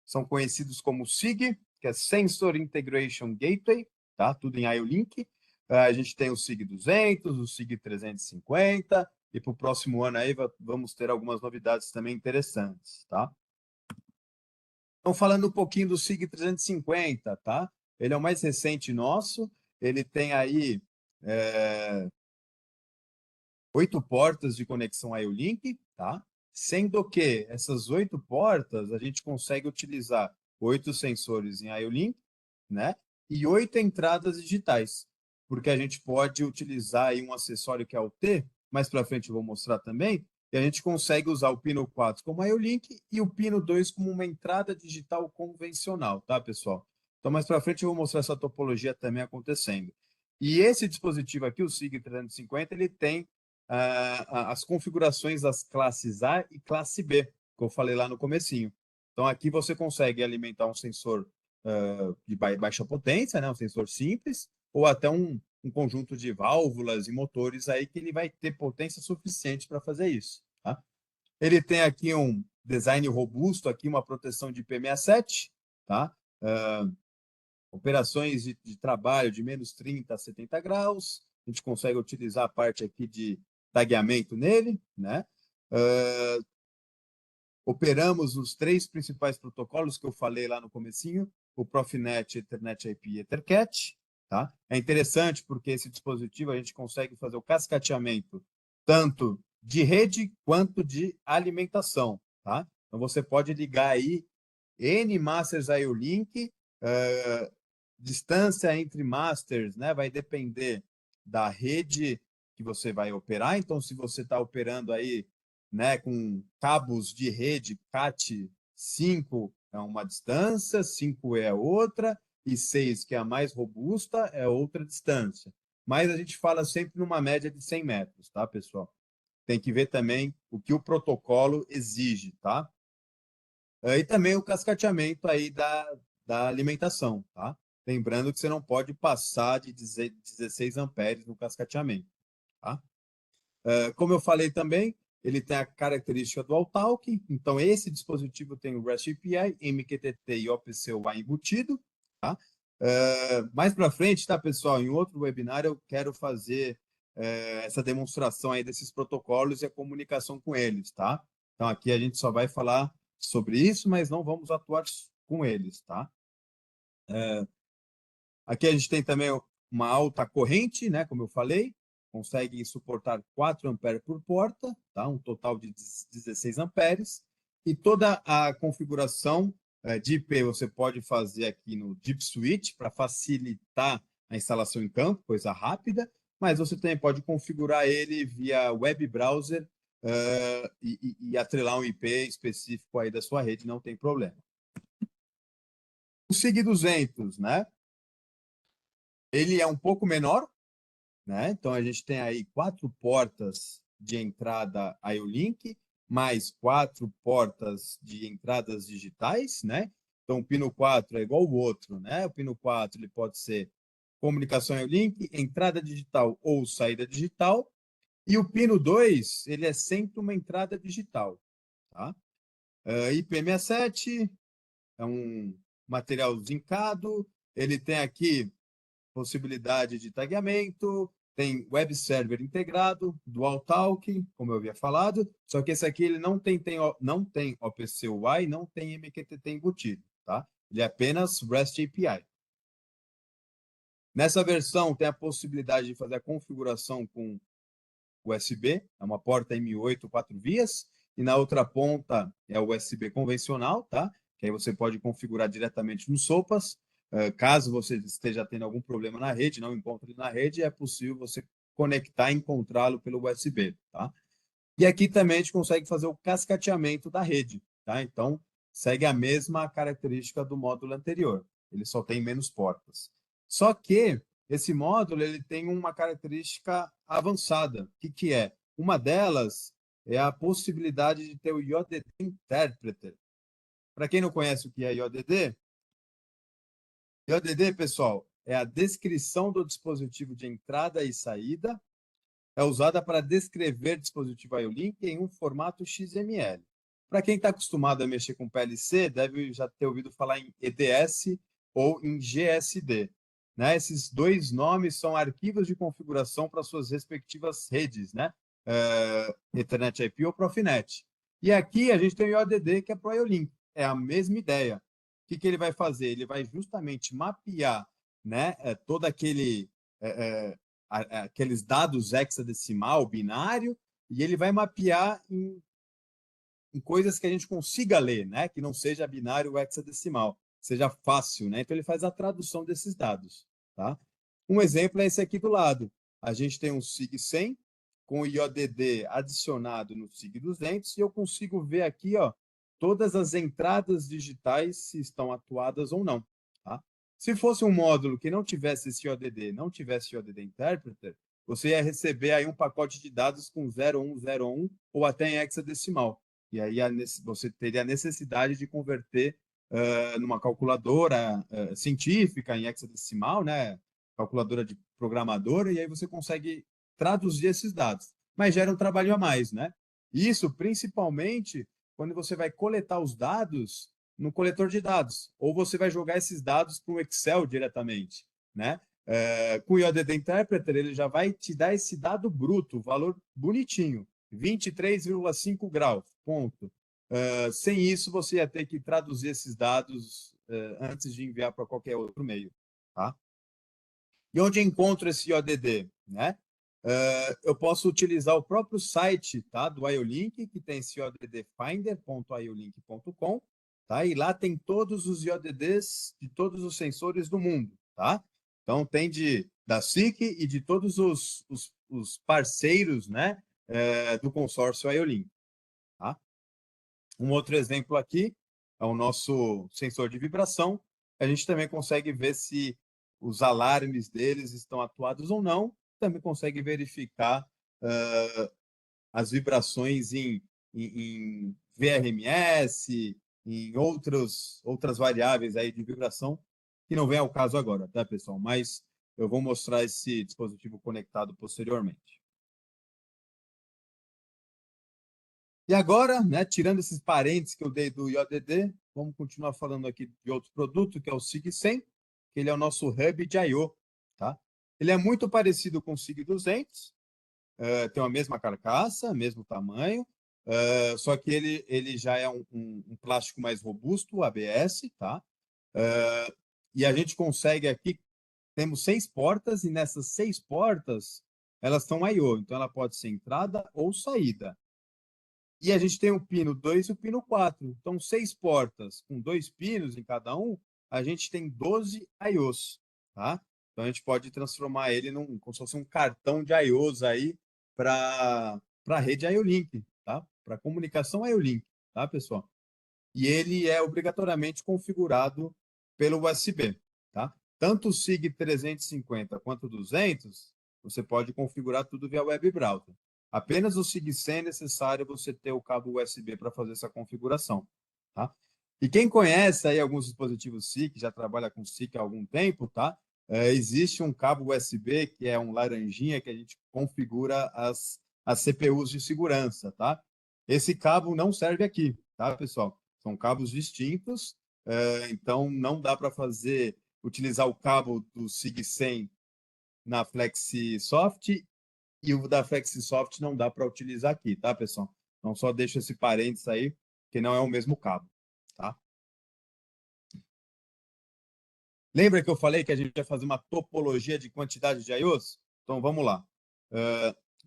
A: são conhecidos como SIG, que é Sensor Integration Gateway, tá? Tudo em IO-Link. A gente tem o SIG 200, o SIG 350, e para o próximo ano aí vamos ter algumas novidades também interessantes, tá? Então, falando um pouquinho do SIG 350, tá? Ele é o mais recente nosso, ele tem aí 8 portas de conexão IO-Link, tá? Sendo que essas 8 portas a gente consegue utilizar 8 sensores em IO-Link, né? E 8 entradas digitais, porque a gente pode utilizar aí um acessório que é o T, mais para frente eu vou mostrar também, e a gente consegue usar o pino 4 como IO-Link e o pino 2 como uma entrada digital convencional, tá, pessoal? Então, mais para frente eu vou mostrar essa topologia também acontecendo. E esse dispositivo aqui, o SIG 350, ele tem as configurações das classes A e classe B, que eu falei lá no comecinho. Então, aqui você consegue alimentar um sensor de baixa potência, né, um sensor simples, ou até um conjunto de válvulas e motores aí que ele vai ter potência suficiente para fazer isso. Tá? Ele tem aqui um design robusto, aqui uma proteção de IP67, tá? Operações de trabalho de menos 30 a 70 graus, a gente consegue utilizar a parte aqui de tagueamento nele, né? Operamos os 3 principais protocolos que eu falei lá no comecinho, o Profinet, Ethernet IP e EtherCAT, tá? É interessante porque esse dispositivo a gente consegue fazer o cascateamento tanto de rede quanto de alimentação, tá? Então você pode ligar aí N masters IO-Link, distância entre masters, né, vai depender da rede que você vai operar. Então, se você está operando aí, né, com cabos de rede CAT 5 é uma distância, 5 é outra, e 6, que é a mais robusta, é outra distância. mas a gente fala sempre numa média de 100 metros, tá, pessoal? Tem que ver também o que o protocolo exige, tá? E também o cascateamento aí da alimentação, tá? Lembrando que você não pode passar de 16 amperes no cascateamento, tá? Como eu falei também, ele tem a característica do All-Talk, então esse dispositivo tem o REST API, MQTT e OPC-UA embutido, tá? Mais para frente, tá, pessoal? Em outro webinar eu quero fazer essa demonstração aí desses protocolos e a comunicação com eles, tá? Então aqui a gente só vai falar sobre isso, mas não vamos atuar com eles, tá? Aqui a gente tem também uma alta corrente, né, como eu falei, consegue suportar 4 amperes por porta, tá? Um total de 16 amperes, e toda a configuração de IP você pode fazer aqui no Deep Switch para facilitar a instalação em campo, coisa rápida, mas você também pode configurar ele via web browser e atrelar um IP específico aí da sua rede, não tem problema. O SIG200, né? Ele é um pouco menor, né? Então a gente tem aí 4 portas de entrada IO-Link, mais 4 portas de entradas digitais, né? Então o pino 4 é igual ao outro, né? O pino 4 ele pode ser comunicação IO-Link, entrada digital ou saída digital, e o pino 2 ele é sempre uma entrada digital, tá? IP67 é um material zincado, ele tem aqui possibilidade de tagueamento, tem web server integrado, dual talk, como eu havia falado, só que esse aqui ele não tem OPC UI, não tem MQTT embutido, tá? Ele é apenas REST API. Nessa versão tem a possibilidade de fazer a configuração com USB, é uma porta M8 4 vias, e na outra ponta é o USB convencional, tá? Que aí você pode configurar diretamente no SOPAS. Caso você esteja tendo algum problema na rede, não encontre ele na rede, é possível você conectar e encontrá-lo pelo USB, tá? E aqui também a gente consegue fazer o cascateamento da rede, tá? Então, segue a mesma característica do módulo anterior. Ele só tem menos portas. Só que esse módulo ele tem uma característica avançada. O que é? Uma delas é a possibilidade de ter o IODD Interpreter. Para quem não conhece o que é IODD, IODD, pessoal, é a descrição do dispositivo de entrada e saída, é usada para descrever dispositivo IO-Link em um formato XML. Para quem está acostumado a mexer com PLC, deve já ter ouvido falar em EDS ou em GSD. Né? Esses dois nomes são arquivos de configuração para suas respectivas redes, né? Ethernet IP ou Profinet. E aqui a gente tem o IODD, que é para o IO-Link. É a mesma ideia. O que ele vai fazer? Ele vai justamente mapear, né, todo aqueles dados hexadecimal, binário, e ele vai mapear em coisas que a gente consiga ler, né? Que não seja binário ou hexadecimal, seja fácil, né? Então ele faz a tradução desses dados, tá? Um exemplo é esse aqui do lado. A gente tem um SIG100 com o IODD adicionado no SIG200 e eu consigo ver aqui, ó, todas as entradas digitais se estão atuadas ou não, tá? Se fosse um módulo que não tivesse esse IODD, não tivesse IODD Interpreter, você ia receber aí um pacote de dados com 0101 ou até em hexadecimal. E aí você teria a necessidade de converter numa calculadora científica em hexadecimal, né? Calculadora de programador, e aí você consegue traduzir esses dados. Mas gera um trabalho a mais, né? Isso principalmente quando você vai coletar os dados no coletor de dados, ou você vai jogar esses dados para o Excel diretamente, né? Com o IODD Interpreter, ele já vai te dar esse dado bruto, valor bonitinho, 23,5 graus, ponto. Sem isso, você ia ter que traduzir esses dados antes de enviar para qualquer outro meio. Tá? E onde encontro esse IODD? Né? Eu posso utilizar o próprio site, tá, do IOLink, que tem esse ioddfinder.iolink.com, tá? E lá tem todos os IODDs de todos os sensores do mundo. Tá? Então, tem da SIC e de todos os parceiros, né, do consórcio IOLink. Tá? Um outro exemplo aqui é o nosso sensor de vibração. A gente também consegue ver se os alarmes deles estão atuados ou não, também consegue verificar as vibrações em VRMS, em outras variáveis aí de vibração, que não vem ao caso agora, tá, pessoal? Mas eu vou mostrar esse dispositivo conectado posteriormente. E agora, né, tirando esses parênteses que eu dei do IODD, vamos continuar falando aqui de outro produto, que é o SIG100, que ele é o nosso hub de I/O, tá? Ele é muito parecido com o SIG200, tem a mesma carcaça, mesmo tamanho, só que ele já é um plástico mais robusto, o ABS, tá? E a gente consegue aqui, temos 6 portas, e nessas 6 portas, elas são I/O, então ela pode ser entrada ou saída. E a gente tem o pino 2 e o pino 4. Então, 6 portas com 2 pinos em cada um, a gente tem 12 I/Os, tá? Então, a gente pode transformar ele como se fosse um cartão de I/Os aí para a rede IO-Link, tá? Para comunicação IO-Link, tá, pessoal? E ele é obrigatoriamente configurado pelo USB, tá? Tanto o SIG 350 quanto o 200, você pode configurar tudo via web browser. Apenas o SIG-100 é necessário você ter o cabo USB para fazer essa configuração, tá? E quem conhece aí alguns dispositivos SIG, já trabalha com SIG há algum tempo, tá? Existe um cabo USB que é um laranjinha que a gente configura as CPUs de segurança, tá? Esse cabo não serve aqui, tá, pessoal? São cabos distintos, então não dá para utilizar o cabo do SIG-100 na FlexiSoft e o da FlexiSoft não dá para utilizar aqui, tá, pessoal? Então só deixo esse parênteses aí, que não é o mesmo cabo, tá? Lembra que eu falei que a gente ia fazer uma topologia de quantidade de I/Os? Então vamos lá.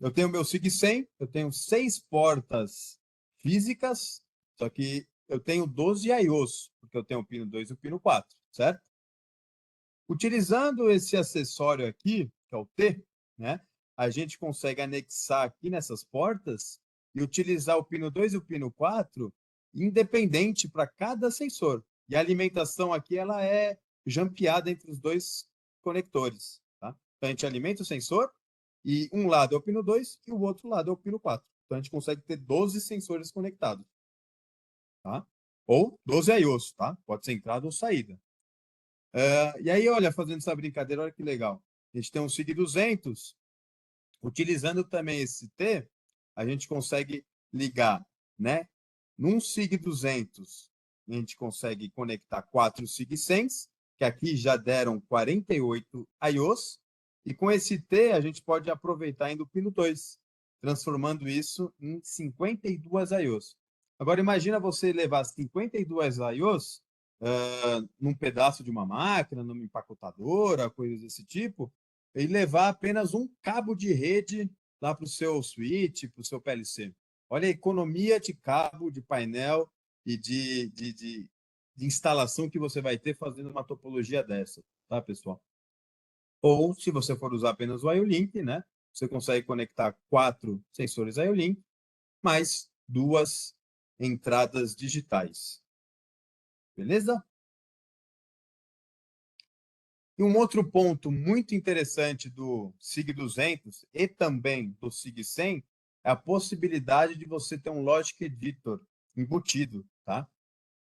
A: Eu tenho meu SIG-100, eu tenho 6 portas físicas, só que eu tenho 12 I/Os, porque eu tenho o pino 2 e o pino 4, certo? Utilizando esse acessório aqui, que é o T, né, a gente consegue anexar aqui nessas portas e utilizar o pino 2 e o pino 4 independente para cada sensor. E a alimentação aqui ela é jampeada entre os dois conectores. Tá? Então, a gente alimenta o sensor e um lado é o pino 2 e o outro lado é o pino 4. Então, a gente consegue ter 12 sensores conectados. Tá? Ou 12 I/Os, tá? Pode ser entrada ou saída. E aí, olha, fazendo essa brincadeira, olha que legal. A gente tem um SIG 200, utilizando também esse T, a gente consegue ligar, né? Num SIG 200, a gente consegue conectar 4 SIG 100s, que aqui já deram 48 I/Os, e com esse T a gente pode aproveitar ainda o pino 2, transformando isso em 52 I/Os. Agora imagina você levar 52 I/Os num pedaço de uma máquina, numa empacotadora, coisas desse tipo, e levar apenas um cabo de rede lá para o seu switch, para o seu PLC. Olha a economia de cabo, de painel e de instalação que você vai ter fazendo uma topologia dessa, tá, pessoal? Ou, se você for usar apenas o IO-Link, né, você consegue conectar 4 sensores IO-Link, mais 2 entradas digitais. Beleza? E um outro ponto muito interessante do SIG 200 e também do SIG 100 é a possibilidade de você ter um Logic Editor embutido, tá?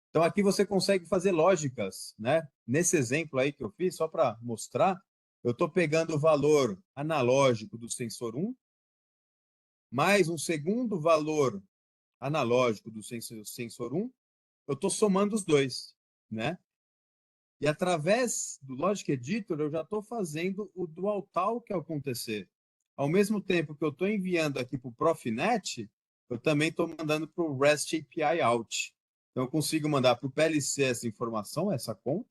A: Então aqui você consegue fazer lógicas, né? Nesse exemplo aí que eu fiz, só para mostrar, eu estou pegando o valor analógico do sensor 1, mais um segundo valor analógico do sensor 1, eu estou somando os dois, né? E através do Logic Editor, eu já estou fazendo o dual talk acontecer. Ao mesmo tempo que eu estou enviando aqui para o Profinet, eu também estou mandando para o REST API out. Então, eu consigo mandar para o PLC essa informação, essa conta.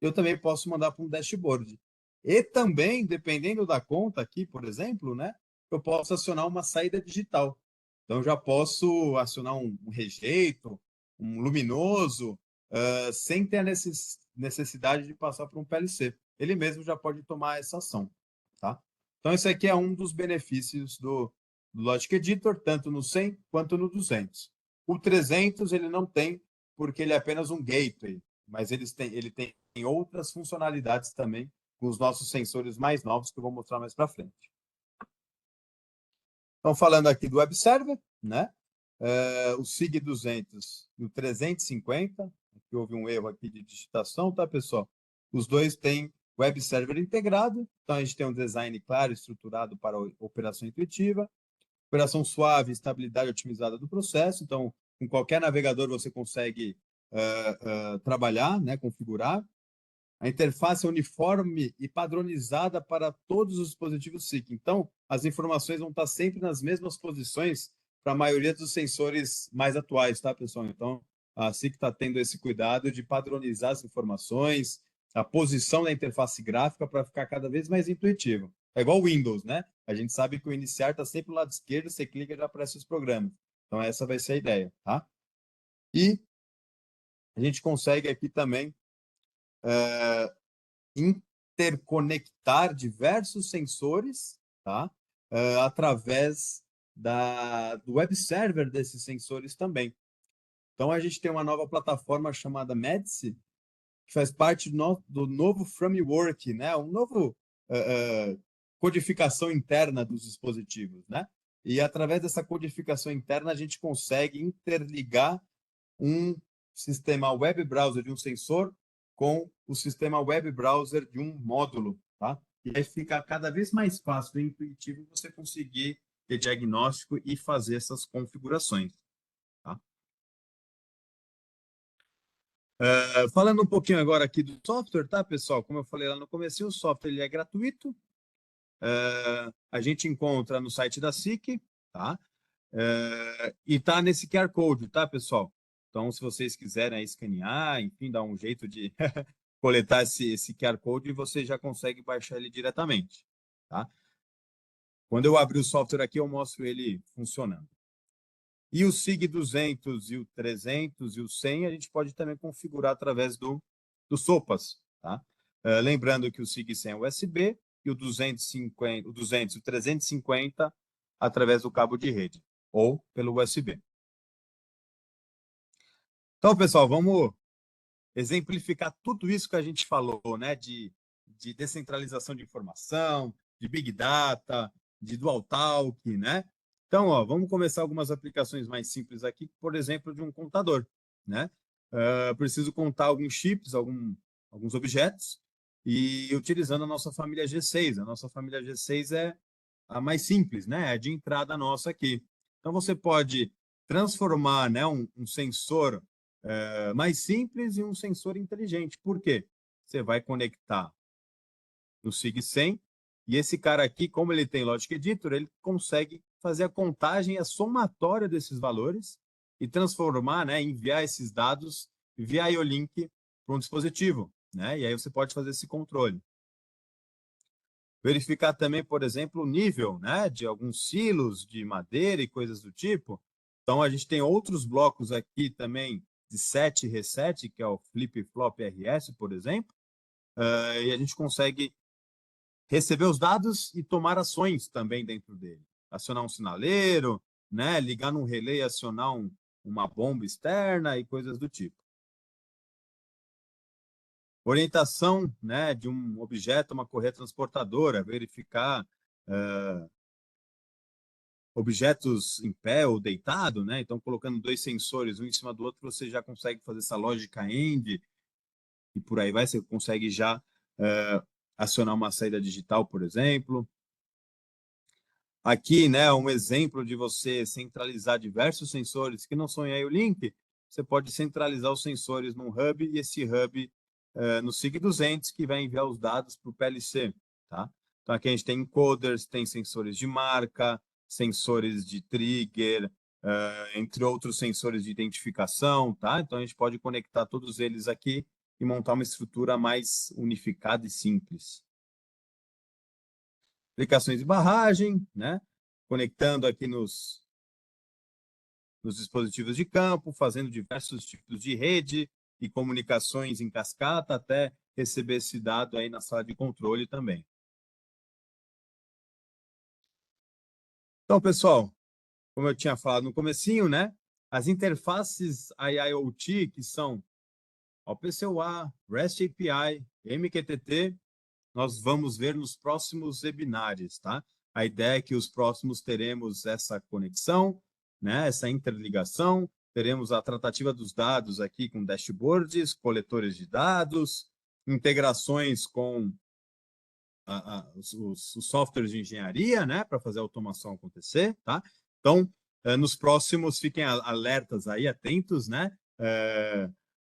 A: Eu também posso mandar para um dashboard. E também, dependendo da conta aqui, por exemplo, né, eu posso acionar uma saída digital. Então, já posso acionar um rejeito, um luminoso, sem ter a necessidade de passar por um PLC. Ele mesmo já pode tomar essa ação. Tá? Então, esse aqui é um dos benefícios do Logic Editor, tanto no 100 quanto no 200. O 300 ele não tem, porque ele é apenas um gateway, mas ele tem outras funcionalidades também com os nossos sensores mais novos, que eu vou mostrar mais para frente. Então, falando aqui do web server, né? O SIG200 e o 350, aqui houve um erro aqui de digitação, tá, pessoal? Os dois têm web server integrado, então a gente tem um design claro, estruturado para operação intuitiva, operação suave, estabilidade otimizada do processo, então com qualquer navegador você consegue trabalhar, né, configurar. A interface é uniforme e padronizada para todos os dispositivos SIG. Então, as informações vão estar sempre nas mesmas posições para a maioria dos sensores mais atuais, tá, pessoal? Então, a SIG está tendo esse cuidado de padronizar as informações, a posição da interface gráfica para ficar cada vez mais intuitivo. É igual o Windows, né? A gente sabe que o iniciar está sempre do lado esquerdo, você clica e já aparece os programas. Então, essa vai ser a ideia, tá? E a gente consegue aqui também interconectar diversos sensores, tá? Através do web server desses sensores também. Então, a gente tem uma nova plataforma chamada Medici, que faz parte do novo framework, né? Um novo codificação interna dos dispositivos, né? E através dessa codificação interna, a gente consegue interligar um sistema web browser de um sensor com o sistema web browser de um módulo, tá? E aí fica cada vez mais fácil e intuitivo você conseguir ter diagnóstico e fazer essas configurações, tá? Falando um pouquinho agora aqui do software, tá, pessoal? Como eu falei lá no começo, o software ele é gratuito. A gente encontra no site da SIC, tá? E tá nesse QR Code, tá, pessoal? Então, se vocês quiserem escanear, enfim, dar um jeito de coletar esse QR Code, você já consegue baixar ele diretamente, tá? Quando eu abrir o software aqui, eu mostro ele funcionando. E o SIG200 e o 300 e o 100, a gente pode também configurar através do SOPAS, tá? Lembrando que o SIG100 é USB e o 250, o 200 e o 350 através do cabo de rede ou pelo USB. Então, pessoal, vamos exemplificar tudo isso que a gente falou, né? De descentralização de informação, de Big Data, de Dual Talk, né? Então, ó, vamos começar algumas aplicações mais simples aqui, por exemplo, de um contador, né? Preciso contar alguns chips, alguns objetos, e utilizando a nossa família G6. A nossa família G6 é a mais simples, né? É de entrada nossa aqui. Então, você pode transformar, né, um sensor mais simples e um sensor inteligente. Por quê? Você vai conectar no SIG100 e esse cara aqui, como ele tem Logic Editor, ele consegue fazer a contagem, a somatória desses valores e transformar, né, enviar esses dados via IO-Link para um dispositivo, né? E aí você pode fazer esse controle. Verificar também, por exemplo, o nível, né, de alguns silos de madeira e coisas do tipo. Então, a gente tem outros blocos aqui também de set reset, que é o flip-flop RS, por exemplo, e a gente consegue receber os dados e tomar ações também dentro dele. Acionar um sinaleiro, né, ligar num relé e acionar uma bomba externa e coisas do tipo. Orientação, né, de um objeto a uma correia transportadora, verificar objetos em pé ou deitado, né? Então, colocando dois sensores, um em cima do outro, você já consegue fazer essa lógica end e por aí vai. Você consegue já acionar uma saída digital, por exemplo. Aqui, né, um exemplo de você centralizar diversos sensores que não são em IO-Link. Você pode centralizar os sensores num hub e esse hub no SIG200 que vai enviar os dados para o PLC, tá? Então, aqui a gente tem encoders, tem sensores de marca, sensores de trigger, entre outros sensores de identificação, tá? Então, a gente pode conectar todos eles aqui e montar uma estrutura mais unificada e simples. Aplicações de barragem, né? Conectando aqui nos dispositivos de campo, fazendo diversos tipos de rede e comunicações em cascata até receber esse dado aí na sala de controle também. Então, pessoal, como eu tinha falado no comecinho, né? As interfaces IIoT, que são OPC UA, REST API, MQTT, nós vamos ver nos próximos webinários, tá? A ideia é que os próximos teremos essa conexão, né? Essa interligação, teremos a tratativa dos dados aqui com dashboards, coletores de dados, integrações com os softwares de engenharia, né, para fazer a automação acontecer, tá? Então, nos próximos, fiquem alertas aí, atentos, né?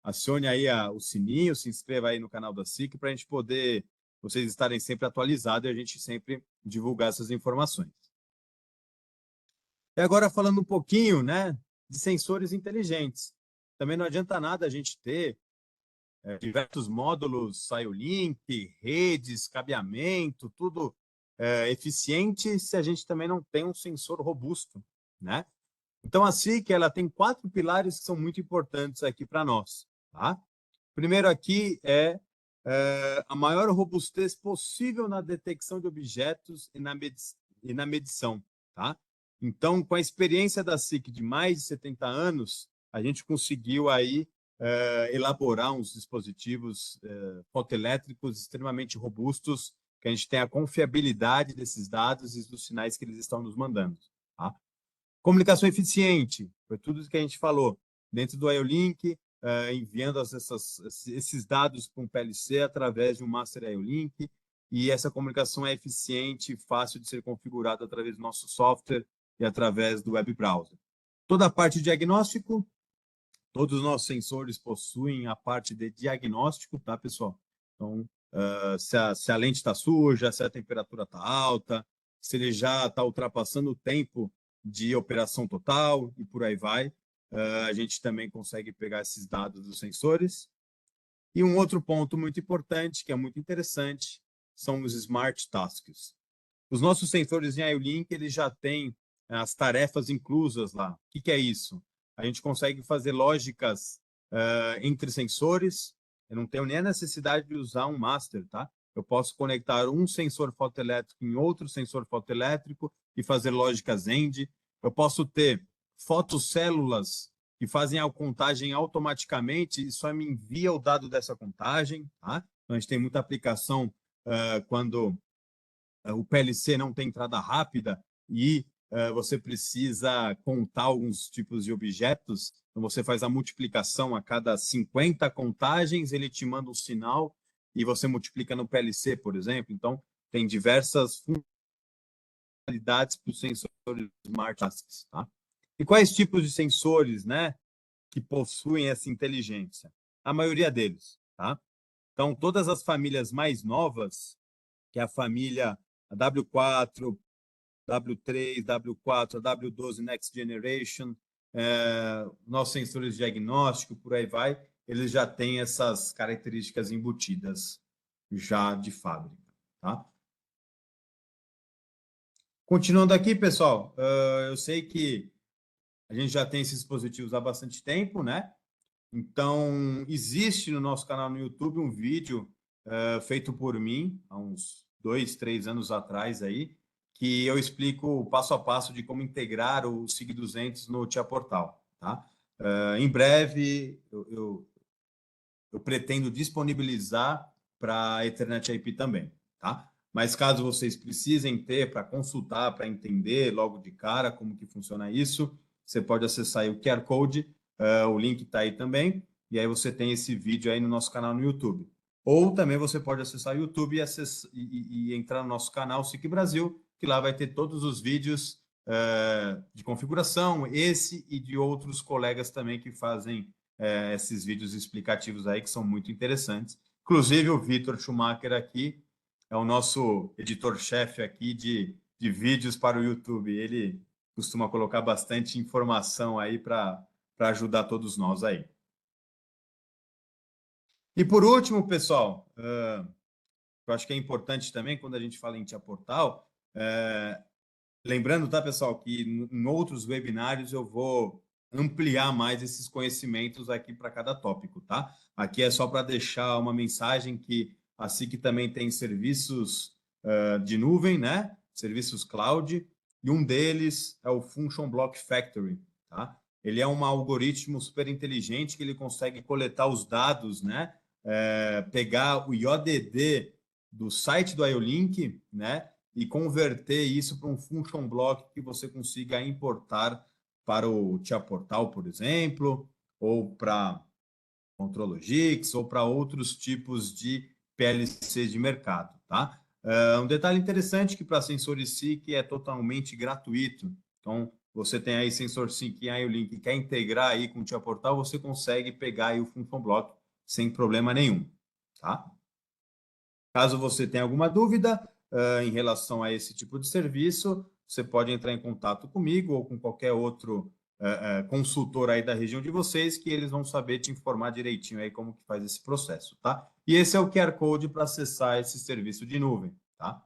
A: Acione aí o sininho, se inscreva aí no canal da SIC para a gente poder, vocês estarem sempre atualizados e a gente sempre divulgar essas informações. E agora falando um pouquinho, né, de sensores inteligentes. Também não adianta nada a gente ter diversos módulos, ScioLink, redes, cabeamento, tudo eficiente se a gente também não tem um sensor robusto, né? Então, a SIC, ela tem 4 pilares que são muito importantes aqui para nós, tá? Primeiro aqui é a maior robustez possível na detecção de objetos e na medição, tá? Então, com a experiência da SIC de mais de 70 anos, a gente conseguiu aí elaborar uns dispositivos fotoelétricos extremamente robustos, que a gente tem a confiabilidade desses dados e dos sinais que eles estão nos mandando. Tá? Comunicação eficiente, foi tudo que a gente falou. Dentro do IO-Link, enviando esses dados para um PLC através de um Master IO-Link, e essa comunicação é eficiente e fácil de ser configurada através do nosso software e através do web browser. Toda a parte de diagnóstico, todos os nossos sensores possuem a parte de diagnóstico, tá, pessoal? Então, se a lente está suja, se a temperatura está alta, se ele já está ultrapassando o tempo de operação total e por aí vai, a gente também consegue pegar esses dados dos sensores. E um outro ponto muito importante, que é muito interessante, são os Smart Tasks. Os nossos sensores em IO-Link, eles já têm as tarefas inclusas lá. O que é isso? A gente consegue fazer lógicas entre sensores. Eu não tenho nem a necessidade de usar um master, tá? Eu posso conectar um sensor fotoelétrico em outro sensor fotoelétrico e fazer lógicas AND. Eu posso ter fotocélulas que fazem a contagem automaticamente e só me envia o dado dessa contagem, tá? Então, a gente tem muita aplicação quando o PLC não tem entrada rápida e você precisa contar alguns tipos de objetos, então você faz a multiplicação a cada 50 contagens, ele te manda um sinal e você multiplica no PLC, por exemplo. Então, tem diversas funcionalidades para os sensores Smart Tasks. Tá? E quais tipos de sensores, né, que possuem essa inteligência? A maioria deles. Tá? Então, todas as famílias mais novas, que é a família W4, W3, W4, W12 Next Generation, nossos sensores de diagnóstico, por aí vai, eles já têm essas características embutidas já de fábrica. Tá? Continuando aqui, pessoal, eu sei que a gente já tem esses dispositivos há bastante tempo, né? Então, existe no nosso canal no YouTube um vídeo feito por mim, há uns 2, 3 anos atrás aí, que eu explico o passo a passo de como integrar o SIG200 no Tia Portal. Tá? Em breve, eu pretendo disponibilizar para a Ethernet IP também. Tá? Mas caso vocês precisem ter para consultar, para entender logo de cara como que funciona isso, você pode acessar aí o QR Code, o link está aí também, e aí você tem esse vídeo aí no nosso canal no YouTube. Ou também você pode acessar o YouTube e entrar no nosso canal SIC Brasil, que lá vai ter todos os vídeos de configuração, esse e de outros colegas também que fazem esses vídeos explicativos aí, que são muito interessantes. Inclusive, o Vitor Schumacher aqui é o nosso editor-chefe aqui de vídeos para o YouTube. Ele costuma colocar bastante informação aí para ajudar todos nós aí. E por último, pessoal, eu acho que é importante também, quando a gente fala em Tia Portal, lembrando, tá, pessoal, que em outros webinários eu vou ampliar mais esses conhecimentos aqui para cada tópico, tá? Aqui é só para deixar uma mensagem que a SIC também tem serviços de nuvem, né? Serviços cloud, e um deles é o Function Block Factory, tá? Ele é um algoritmo super inteligente que ele consegue coletar os dados, né? Pegar o IODD do site do IO-Link, né? E converter isso para um function block que você consiga importar para o Tia Portal, por exemplo, ou para Contrologix, ou para outros tipos de PLCs de mercado, tá? Um detalhe interessante que para sensores SIC é totalmente gratuito. Então, você tem aí sensor SIC em IO-Link, quer integrar aí com o Tia Portal, você consegue pegar aí o function block sem problema nenhum, tá? Caso você tenha alguma dúvida em relação a esse tipo de serviço, você pode entrar em contato comigo ou com qualquer outro consultor aí da região de vocês, que eles vão saber te informar direitinho aí como que faz esse processo, tá? E esse é o QR Code para acessar esse serviço de nuvem, tá?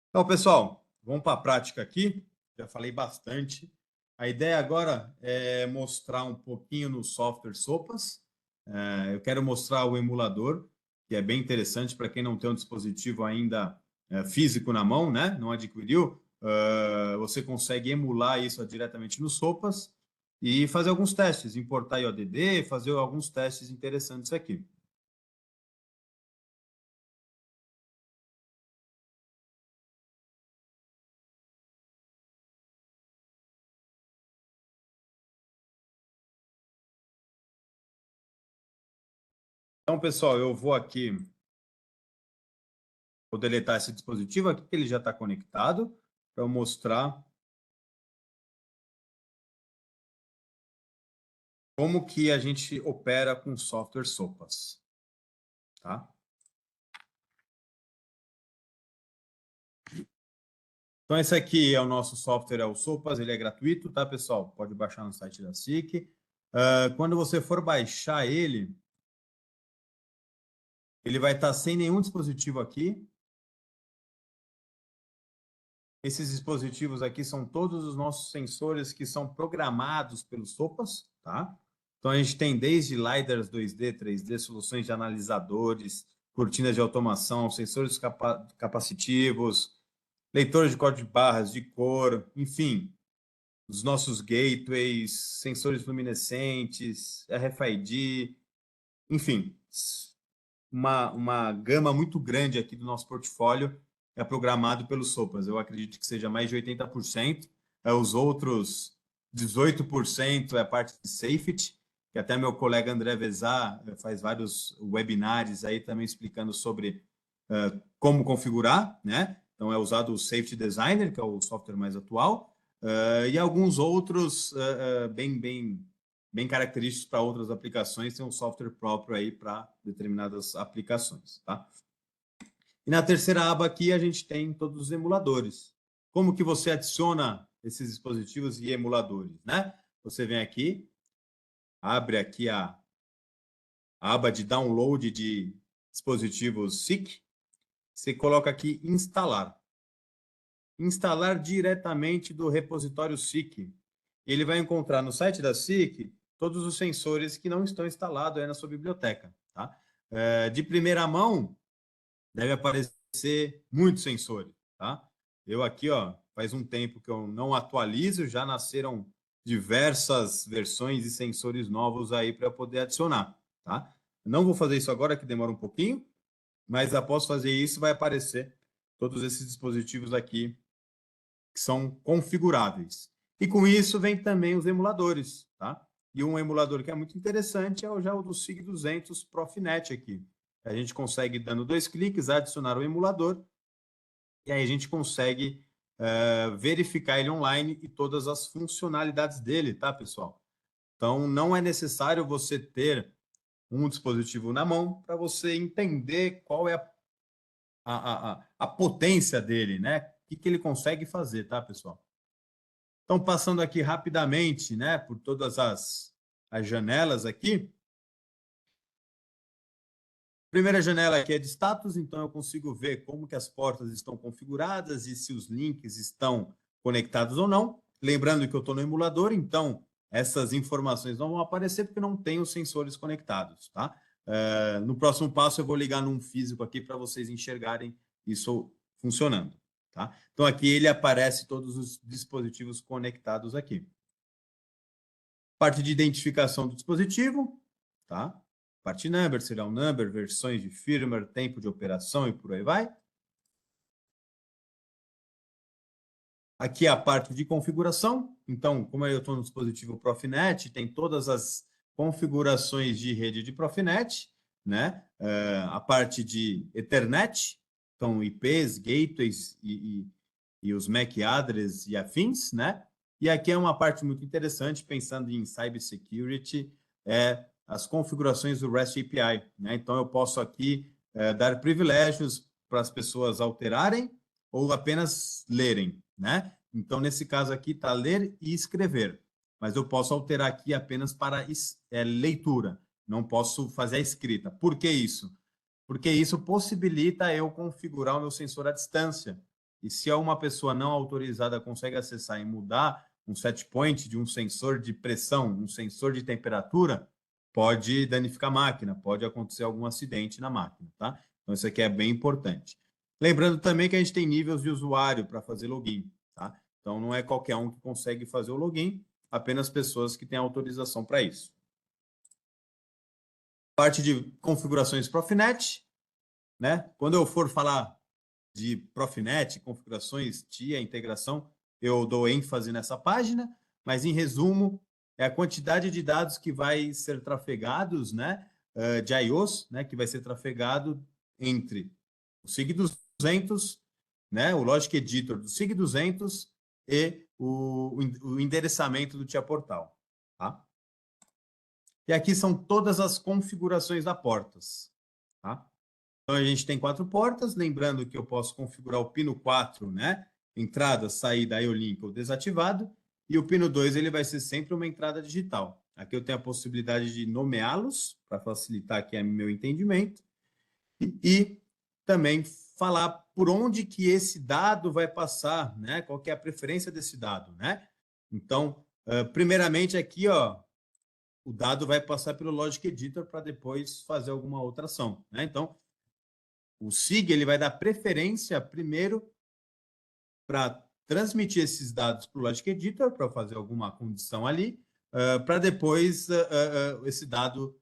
A: Então, pessoal, vamos para a prática aqui. Já falei bastante. A ideia agora é mostrar um pouquinho no software Sopas. Eu quero mostrar o emulador, que é bem interessante para quem não tem um dispositivo ainda físico na mão, né? Não adquiriu. Você consegue emular isso diretamente no Sopas e fazer alguns testes, importar IODD, fazer alguns testes interessantes aqui. Então, pessoal, eu vou aqui, vou deletar esse dispositivo aqui, que ele já está conectado, para eu mostrar como que a gente opera com software Sopas, tá? Então, esse aqui é o nosso software, é o Sopas, ele é gratuito, tá, pessoal? Pode baixar no site da SIC. Quando você for baixar ele vai estar sem nenhum dispositivo aqui. Esses dispositivos aqui são todos os nossos sensores que são programados pelos Sopas, tá? Então, a gente tem desde LiDARs 2D, 3D, soluções de analisadores, cortinas de automação, sensores capacitivos, leitores de código de barras, de cor, enfim, os nossos gateways, sensores luminescentes, RFID, enfim, uma gama muito grande aqui do nosso portfólio é programado pelos Sopas. Eu acredito que seja mais de 80%. Os outros 18% é a parte de safety, que até meu colega André Vezar faz vários webinars aí também explicando sobre como configurar, né? Então é usado o Safety Designer, que é o software mais atual, e alguns outros bem característicos para outras aplicações, tem um software próprio aí para determinadas aplicações, tá? E na terceira aba aqui a gente tem todos os emuladores. Como que você adiciona esses dispositivos e emuladores, né? Você vem aqui, abre aqui a aba de download de dispositivos SIC, você coloca aqui instalar. Instalar diretamente do repositório SIC. Ele vai encontrar no site da SIC todos os sensores que não estão instalados aí na sua biblioteca, tá? De primeira mão, deve aparecer muitos sensores, tá? Eu aqui, ó, faz um tempo que eu não atualizo, já nasceram diversas versões e sensores novos aí para poder adicionar, tá? Não vou fazer isso agora, que demora um pouquinho, mas após fazer isso, vai aparecer todos esses dispositivos aqui que são configuráveis. E com isso vem também os emuladores, tá? E um emulador que é muito interessante é já o do SIG200 Profinet aqui. A gente consegue, dando 2 cliques, adicionar o emulador e aí a gente consegue verificar ele online e todas as funcionalidades dele, tá, pessoal? Então, não é necessário você ter um dispositivo na mão para você entender qual é a potência dele, né? O que ele consegue fazer, tá, pessoal? Então, passando aqui rapidamente, né, por todas as janelas aqui. Primeira janela aqui é de status, então eu consigo ver como que as portas estão configuradas e se os links estão conectados ou não. Lembrando que eu estou no emulador, então essas informações não vão aparecer porque não tem os sensores conectados, tá? No próximo passo eu vou ligar num físico aqui para vocês enxergarem isso funcionando, tá? Então aqui ele aparece todos os dispositivos conectados aqui. Parte de identificação do dispositivo, tá? part number, serial number, versões de firmware, tempo de operação e por aí vai. Aqui é a parte de configuração. Então, como eu estou no dispositivo Profinet, tem todas as configurações de rede de Profinet, né? A parte de Ethernet, então IPs, gateways e os MAC address e afins, né? E aqui é uma parte muito interessante, pensando em cybersecurity, as configurações do REST API, né? Então, eu posso aqui dar privilégios para as pessoas alterarem ou apenas lerem, né? Então, nesse caso aqui, está ler e escrever. Mas eu posso alterar aqui apenas para leitura. Não posso fazer a escrita. Por que isso? Porque isso possibilita eu configurar o meu sensor à distância. E se uma pessoa não autorizada consegue acessar e mudar um set point de um sensor de pressão, um sensor de temperatura, pode danificar a máquina, pode acontecer algum acidente na máquina, tá? Então, isso aqui é bem importante. Lembrando também que a gente tem níveis de usuário para fazer login, tá? Então, não é qualquer um que consegue fazer o login, apenas pessoas que têm autorização para isso. Parte de configurações Profinet, né? Quando eu for falar de Profinet, configurações, TIA, integração, eu dou ênfase nessa página, mas em resumo, é a quantidade de dados que vai ser trafegados, né? De I/Os, né? Que vai ser trafegado entre o SIG200, né? O Logic Editor do SIG200 e o endereçamento do TIA Portal, tá? E aqui são todas as configurações das portas, tá? Então, a gente tem 4 portas, lembrando que eu posso configurar o pino 4, né? Entrada, saída, IO-Link ou desativado, e o pino 2 ele vai ser sempre uma entrada digital. Aqui eu tenho a possibilidade de nomeá-los, para facilitar aqui o meu entendimento, e também falar por onde que esse dado vai passar, né? Qual que é a preferência desse dado, né? Então, primeiramente aqui, ó, o dado vai passar pelo Logic Editor para depois fazer alguma outra ação, né? Então, o SIG ele vai dar preferência primeiro para transmitir esses dados para o Logic Editor, para fazer alguma condição ali, para depois esse dado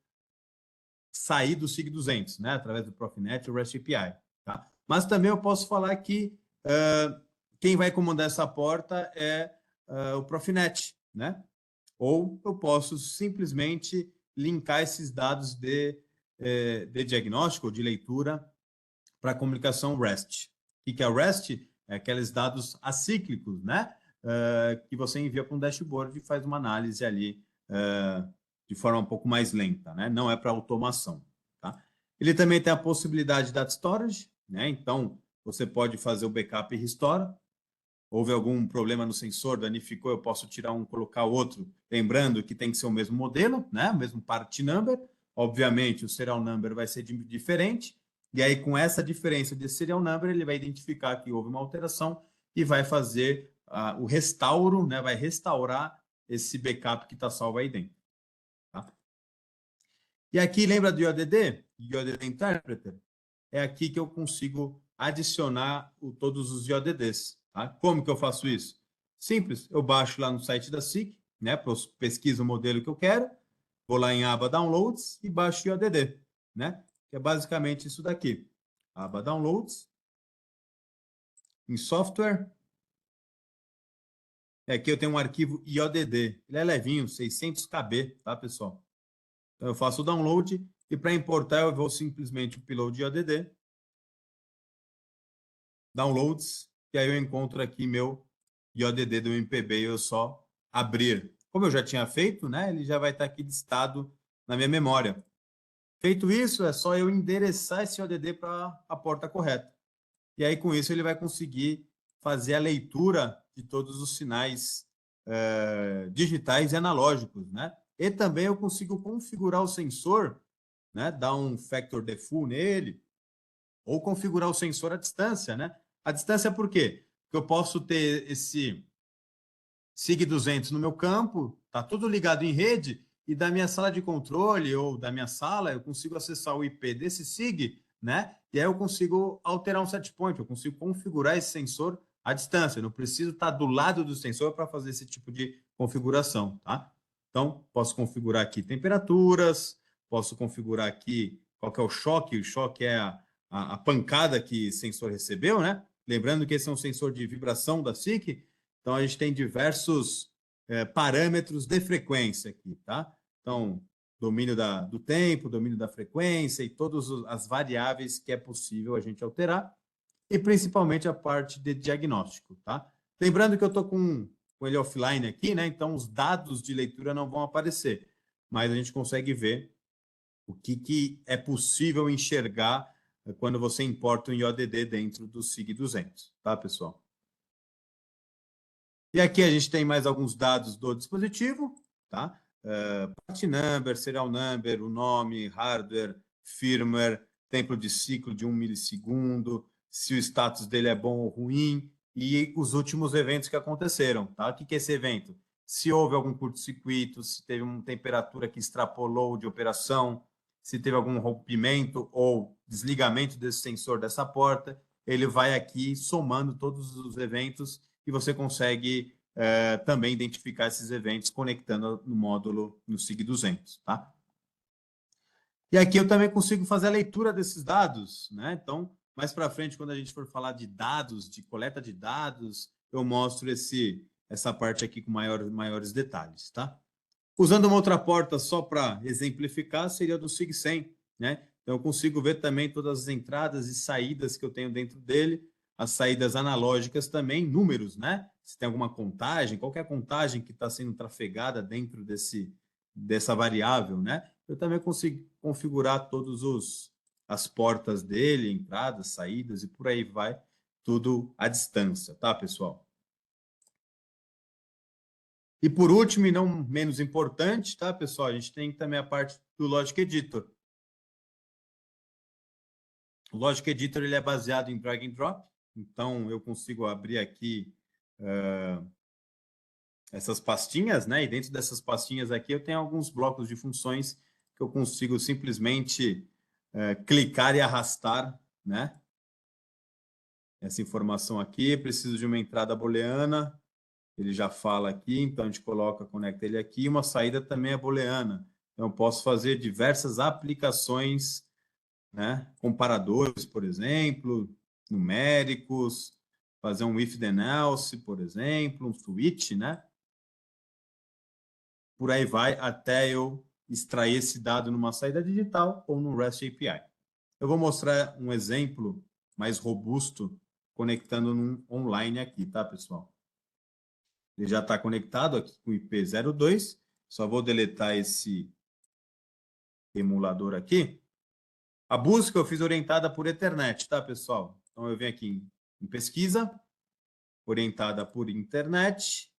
A: sair do SIG200, né? Através do Profinet ou REST API, tá? Mas também eu posso falar que quem vai comandar essa porta é o Profinet, né? Ou eu posso simplesmente linkar esses dados de diagnóstico ou de leitura para a comunicação REST. O que é o REST? É aqueles dados acíclicos, né? Que você envia para um dashboard e faz uma análise ali de forma um pouco mais lenta, né? Não é para automação, tá? Ele também tem a possibilidade de data storage, né? Então, você pode fazer o backup e restore. Houve algum problema no sensor, danificou, eu posso tirar um, colocar outro, lembrando que tem que ser o mesmo modelo, né? O mesmo part number. Obviamente, o serial number vai ser diferente, e aí, com essa diferença de serial number, ele vai identificar que houve uma alteração e vai fazer o restauro, né? Vai restaurar esse backup que está salvo aí dentro. Tá? E aqui, lembra do IODD? IODD Interpreter? É aqui que eu consigo adicionar todos os IODDs. Tá? Como que eu faço isso? Simples, eu baixo lá no site da SIC, né? Pesquiso o modelo que eu quero, vou lá em aba Downloads e baixo o IODD, né? Que é basicamente isso daqui. Aba Downloads, em Software. Aqui eu tenho um arquivo IODD. Ele é levinho, 600 KB, tá, pessoal? Então eu faço o download e para importar eu vou simplesmente upload IODD, Downloads, e aí eu encontro aqui meu IODD do MPB e eu só abrir. Como eu já tinha feito, né, ele já vai estar aqui listado na minha memória. Feito isso, é só eu endereçar esse IODD para a porta correta. E aí, com isso, ele vai conseguir fazer a leitura de todos os sinais digitais e analógicos, né? E também eu consigo configurar o sensor, né? Dar um factor default nele, ou configurar o sensor à distância, né? A distância por quê? Porque eu posso ter esse SIG200 no meu campo, tá tudo ligado em rede, e da minha sala de controle ou da minha sala, eu consigo acessar o IP desse SIG, né? E aí eu consigo alterar um set point, eu consigo configurar esse sensor à distância. Eu não preciso estar do lado do sensor para fazer esse tipo de configuração, tá? Então, posso configurar aqui temperaturas, Posso configurar aqui qual que é o choque é a pancada que o sensor recebeu, né? Lembrando que esse é um sensor de vibração da SIC, então a gente tem diversos parâmetros de frequência aqui, tá? Então, domínio do tempo, domínio da frequência e todas as variáveis que é possível a gente alterar, e principalmente a parte de diagnóstico, tá? Lembrando que eu estou com ele offline aqui, né? Então os dados de leitura não vão aparecer, mas a gente consegue ver o que é possível enxergar quando você importa um IODD dentro do SIG 200, tá, pessoal? E aqui a gente tem mais alguns dados do dispositivo, tá? Part number, serial number, o nome, hardware, firmware, tempo de ciclo de 1 milissegundo, se o status dele é bom ou ruim, e os últimos eventos que aconteceram, tá? O que é esse evento? Se houve algum curto-circuito, se teve uma temperatura que extrapolou de operação, se teve algum rompimento ou desligamento desse sensor dessa porta, ele vai aqui somando todos os eventos e você consegue também identificar esses eventos conectando no módulo no SIG 200, tá? E aqui eu também consigo fazer a leitura desses dados, né? Então, mais para frente, quando a gente for falar de dados, de coleta de dados, eu mostro essa parte aqui com maiores detalhes, tá? Usando uma outra porta só para exemplificar, seria do SIG 100, né? Então, eu consigo ver também todas as entradas e saídas que eu tenho dentro dele, as saídas analógicas também, números, né? Se tem alguma contagem, qualquer contagem que está sendo trafegada dentro dessa variável, né? Eu também consigo configurar as portas dele, entradas, saídas e por aí vai, tudo à distância, tá, pessoal? E por último, e não menos importante, tá, pessoal? A gente tem também a parte do Logic Editor. O Logic Editor ele é baseado em drag and drop, então eu consigo abrir aqui essas pastinhas, né? E dentro dessas pastinhas aqui eu tenho alguns blocos de funções que eu consigo simplesmente clicar e arrastar, né? Essa informação aqui, preciso de uma entrada booleana, ele já fala aqui, então a gente conecta ele aqui, uma saída também é booleana. Então, eu posso fazer diversas aplicações, né? Comparadores, por exemplo, numéricos, fazer um if then else, por exemplo, um switch, né? Por aí vai até eu extrair esse dado numa saída digital ou no REST API. Eu vou mostrar um exemplo mais robusto conectando num online aqui, tá, pessoal? Ele já está conectado aqui com o IP02. Só vou deletar esse emulador aqui. A busca eu fiz orientada por Ethernet, tá, pessoal? Então eu venho aqui em pesquisa, orientada por internet.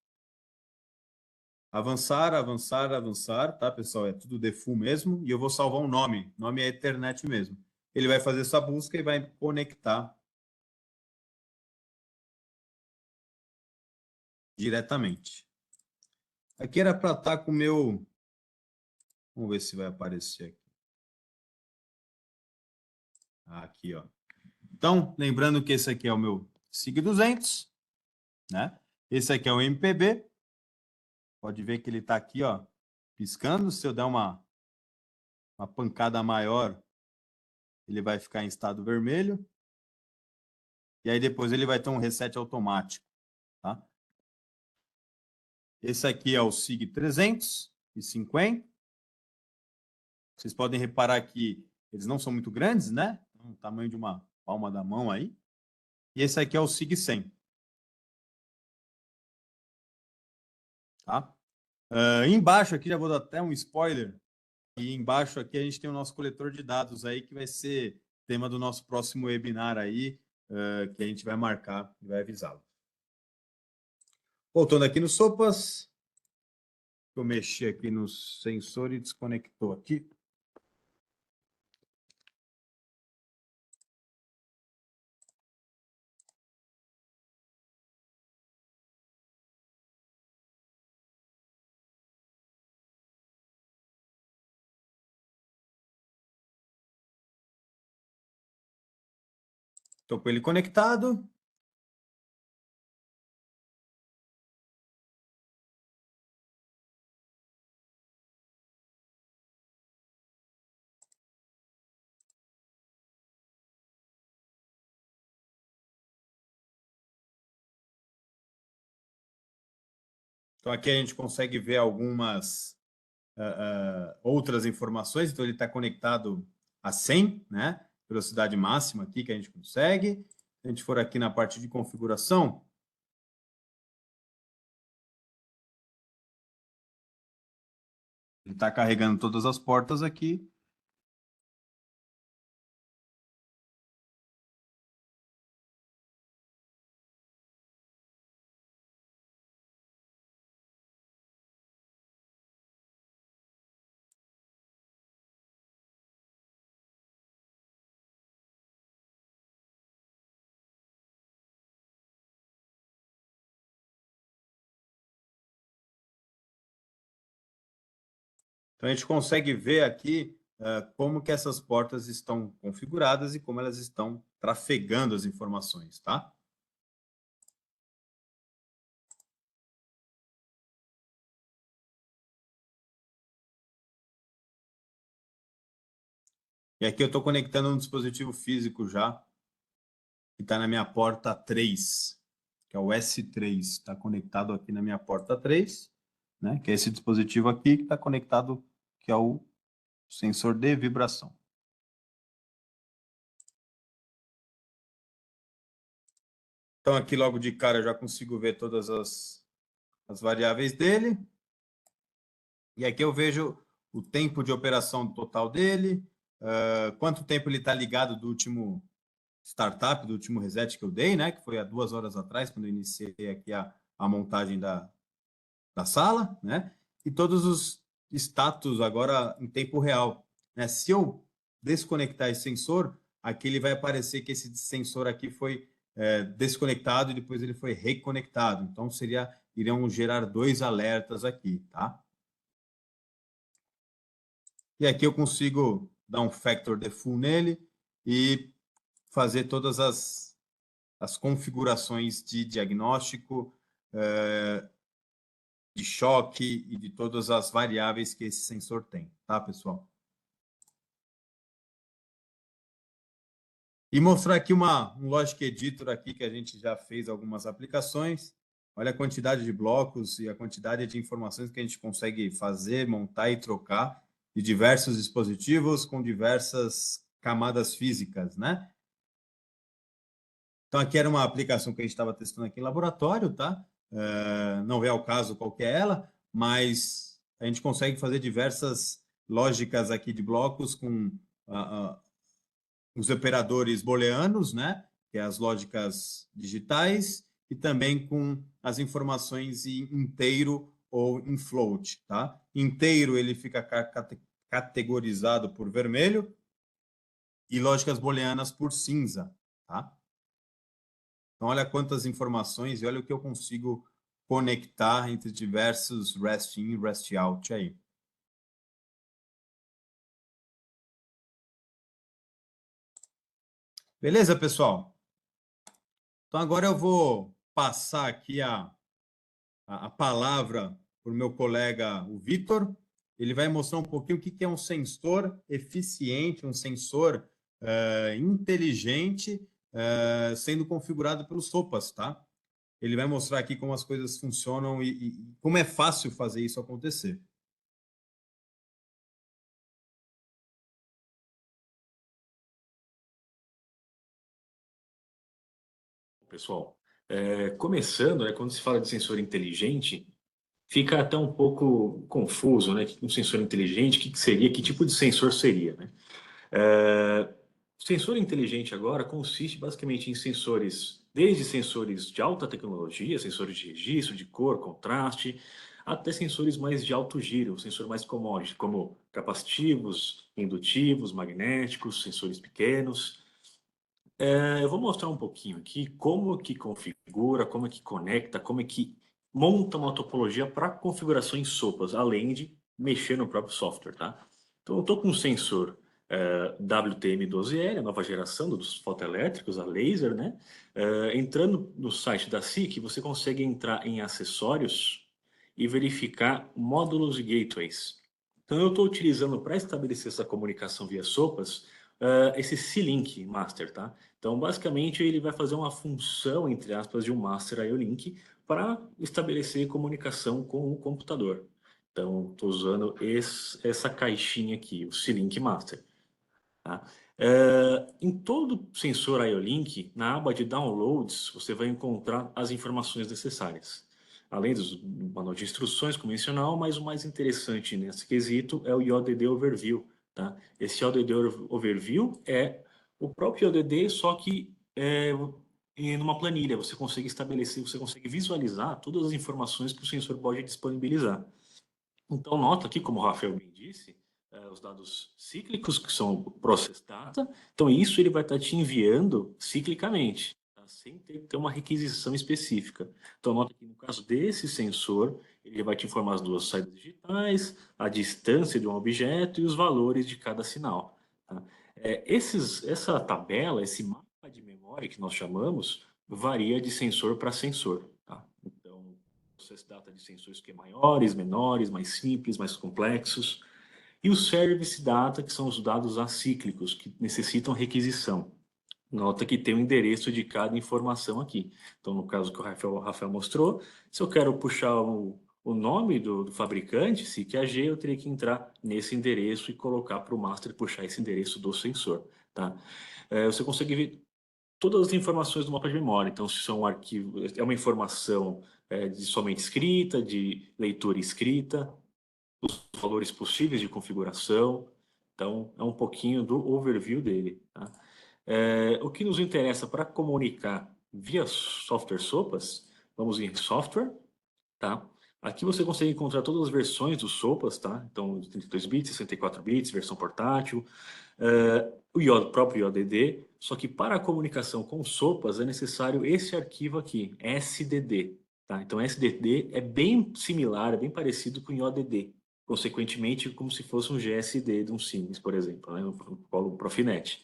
A: Avançar, avançar, avançar, tá, pessoal? É tudo default mesmo. E eu vou salvar um nome. O nome é Ethernet mesmo. Ele vai fazer essa busca e vai conectar diretamente. Aqui era para estar com o meu... Vamos ver se vai aparecer aqui. Aqui, ó. Então, lembrando que esse aqui é o meu SIG 200, né? Esse aqui é o MPB. Pode ver que ele está aqui, ó, piscando. Se eu der uma pancada maior, ele vai ficar em estado vermelho. E aí depois ele vai ter um reset automático, tá? Esse aqui é o SIG 350. Vocês podem reparar que eles não são muito grandes, né? O tamanho de uma palma da mão aí. E esse aqui é o SIG 100. Tá? Embaixo aqui, já vou dar até um spoiler. E embaixo aqui a gente tem o nosso coletor de dados aí, que vai ser tema do nosso próximo webinar aí, que a gente vai marcar e vai avisá-lo. Voltando aqui no Sopas, eu mexi aqui no sensor e desconectou aqui. Estou com ele conectado. Então, aqui a gente consegue ver algumas outras informações. Então, ele está conectado a 100, né? Velocidade máxima aqui que a gente consegue. Se a gente for aqui na parte de configuração, ele está carregando todas as portas aqui. Então, a gente consegue ver aqui como que essas portas estão configuradas e como elas estão trafegando as informações, tá? E aqui eu estou conectando um dispositivo físico já, que está na minha porta 3, que é o S3. Está conectado aqui na minha porta 3, né? Que é esse dispositivo aqui que está conectado, que é o sensor de vibração. Então, aqui logo de cara eu já consigo ver todas as variáveis dele. E aqui eu vejo o tempo de operação total dele, quanto tempo ele está ligado do último startup, do último reset que eu dei, né? Que foi há 2 horas atrás, quando eu iniciei aqui a montagem da sala, né? E todos os status agora em tempo real, né? Se eu desconectar esse sensor, aqui ele vai aparecer que esse sensor aqui foi desconectado e depois ele foi reconectado. Então, iriam gerar 2 alertas aqui, tá? E aqui eu consigo dar um factor default nele e fazer todas as configurações de diagnóstico, de choque e de todas as variáveis que esse sensor tem, tá, pessoal? E mostrar aqui um Logic Editor aqui que a gente já fez algumas aplicações. Olha a quantidade de blocos e a quantidade de informações que a gente consegue fazer, montar e trocar de diversos dispositivos com diversas camadas físicas, né? Então, aqui era uma aplicação que a gente estava testando aqui em laboratório, tá? Não é o caso qual que é ela, mas a gente consegue fazer diversas lógicas aqui de blocos com os operadores booleanos, né? Que é as lógicas digitais, e também com as informações em inteiro ou em float, tá? Inteiro ele fica categorizado por vermelho e lógicas booleanas por cinza, tá? Então, olha quantas informações e olha o que eu consigo conectar entre diversos REST in e REST out aí. Beleza, pessoal? Então, agora eu vou passar aqui a palavra para o meu colega, o Vitor. Ele vai mostrar um pouquinho o que é um sensor eficiente, um sensor inteligente, sendo configurado pelos SOPAs, tá? Ele vai mostrar aqui como as coisas funcionam e como é fácil fazer isso acontecer.
B: Pessoal, começando, né, quando se fala de sensor inteligente, fica até um pouco confuso, né? Um sensor inteligente, o que seria, que tipo de sensor seria, né? Sensor inteligente agora consiste basicamente em sensores, desde sensores de alta tecnologia, sensores de registro, de cor, contraste, até sensores mais de alto giro, sensor mais commodity, como capacitivos, indutivos, magnéticos, sensores pequenos. Eu vou mostrar um pouquinho aqui como que configura, como é que conecta, como é que monta uma topologia para configuração em sopas, além de mexer no próprio software, tá? Então eu estou com um sensor WTM12L, a nova geração dos fotoelétricos, a laser, né? Entrando no site da SIC, você consegue entrar em acessórios e verificar módulos e gateways. Então eu estou utilizando para estabelecer essa comunicação via sopas esse C-Link Master, tá? Então, basicamente, ele vai fazer uma função, entre aspas, de um Master IO Link para estabelecer comunicação com o computador. Então, estou usando essa caixinha aqui, o C-Link Master. Tá? Em todo sensor IO-Link, na aba de Downloads, você vai encontrar as informações necessárias. Além do manual de instruções convencional, mas o mais interessante nesse quesito é o IODD Overview. Tá? Esse IODD Overview é o próprio IODD, só que em uma planilha. Você consegue estabelecer, você consegue visualizar todas as informações que o sensor pode disponibilizar. Então, nota aqui, como o Rafael bem disse, os dados cíclicos, que são o Process Data. Então, isso ele vai estar te enviando ciclicamente, tá? Sem ter uma requisição específica. Então, nota que no caso desse sensor, ele vai te informar as duas saídas digitais, a distância de um objeto e os valores de cada sinal. Tá? Essa tabela, esse mapa de memória que nós chamamos, varia de sensor para sensor. Tá? Então, process data de sensores que é maiores, menores, mais simples, mais complexos. E o service data, que são os dados acíclicos, que necessitam requisição. Nota que tem o endereço de cada informação aqui. Então, no caso que o Rafael mostrou, se eu quero puxar o nome do fabricante, SIC AG, eu teria que entrar nesse endereço e colocar para o master puxar esse endereço do sensor. Tá? Você consegue ver todas as informações do mapa de memória. Então, se são arquivos, é uma informação de somente escrita, de leitura escrita, os valores possíveis de configuração. Então, é um pouquinho do overview dele. Tá? O que nos interessa para comunicar via software SOPAS, vamos em software, tá? Aqui você consegue encontrar todas as versões dos SOPAS, tá? Então, 32 bits, 64 bits, versão portátil, o próprio IODD, só que para a comunicação com SOPAS é necessário esse arquivo aqui, SDD. Tá? Então, SDD é bem similar, é bem parecido com o IODD, consequentemente, como se fosse um GSD de um Siemens, por exemplo, né? O Profinet.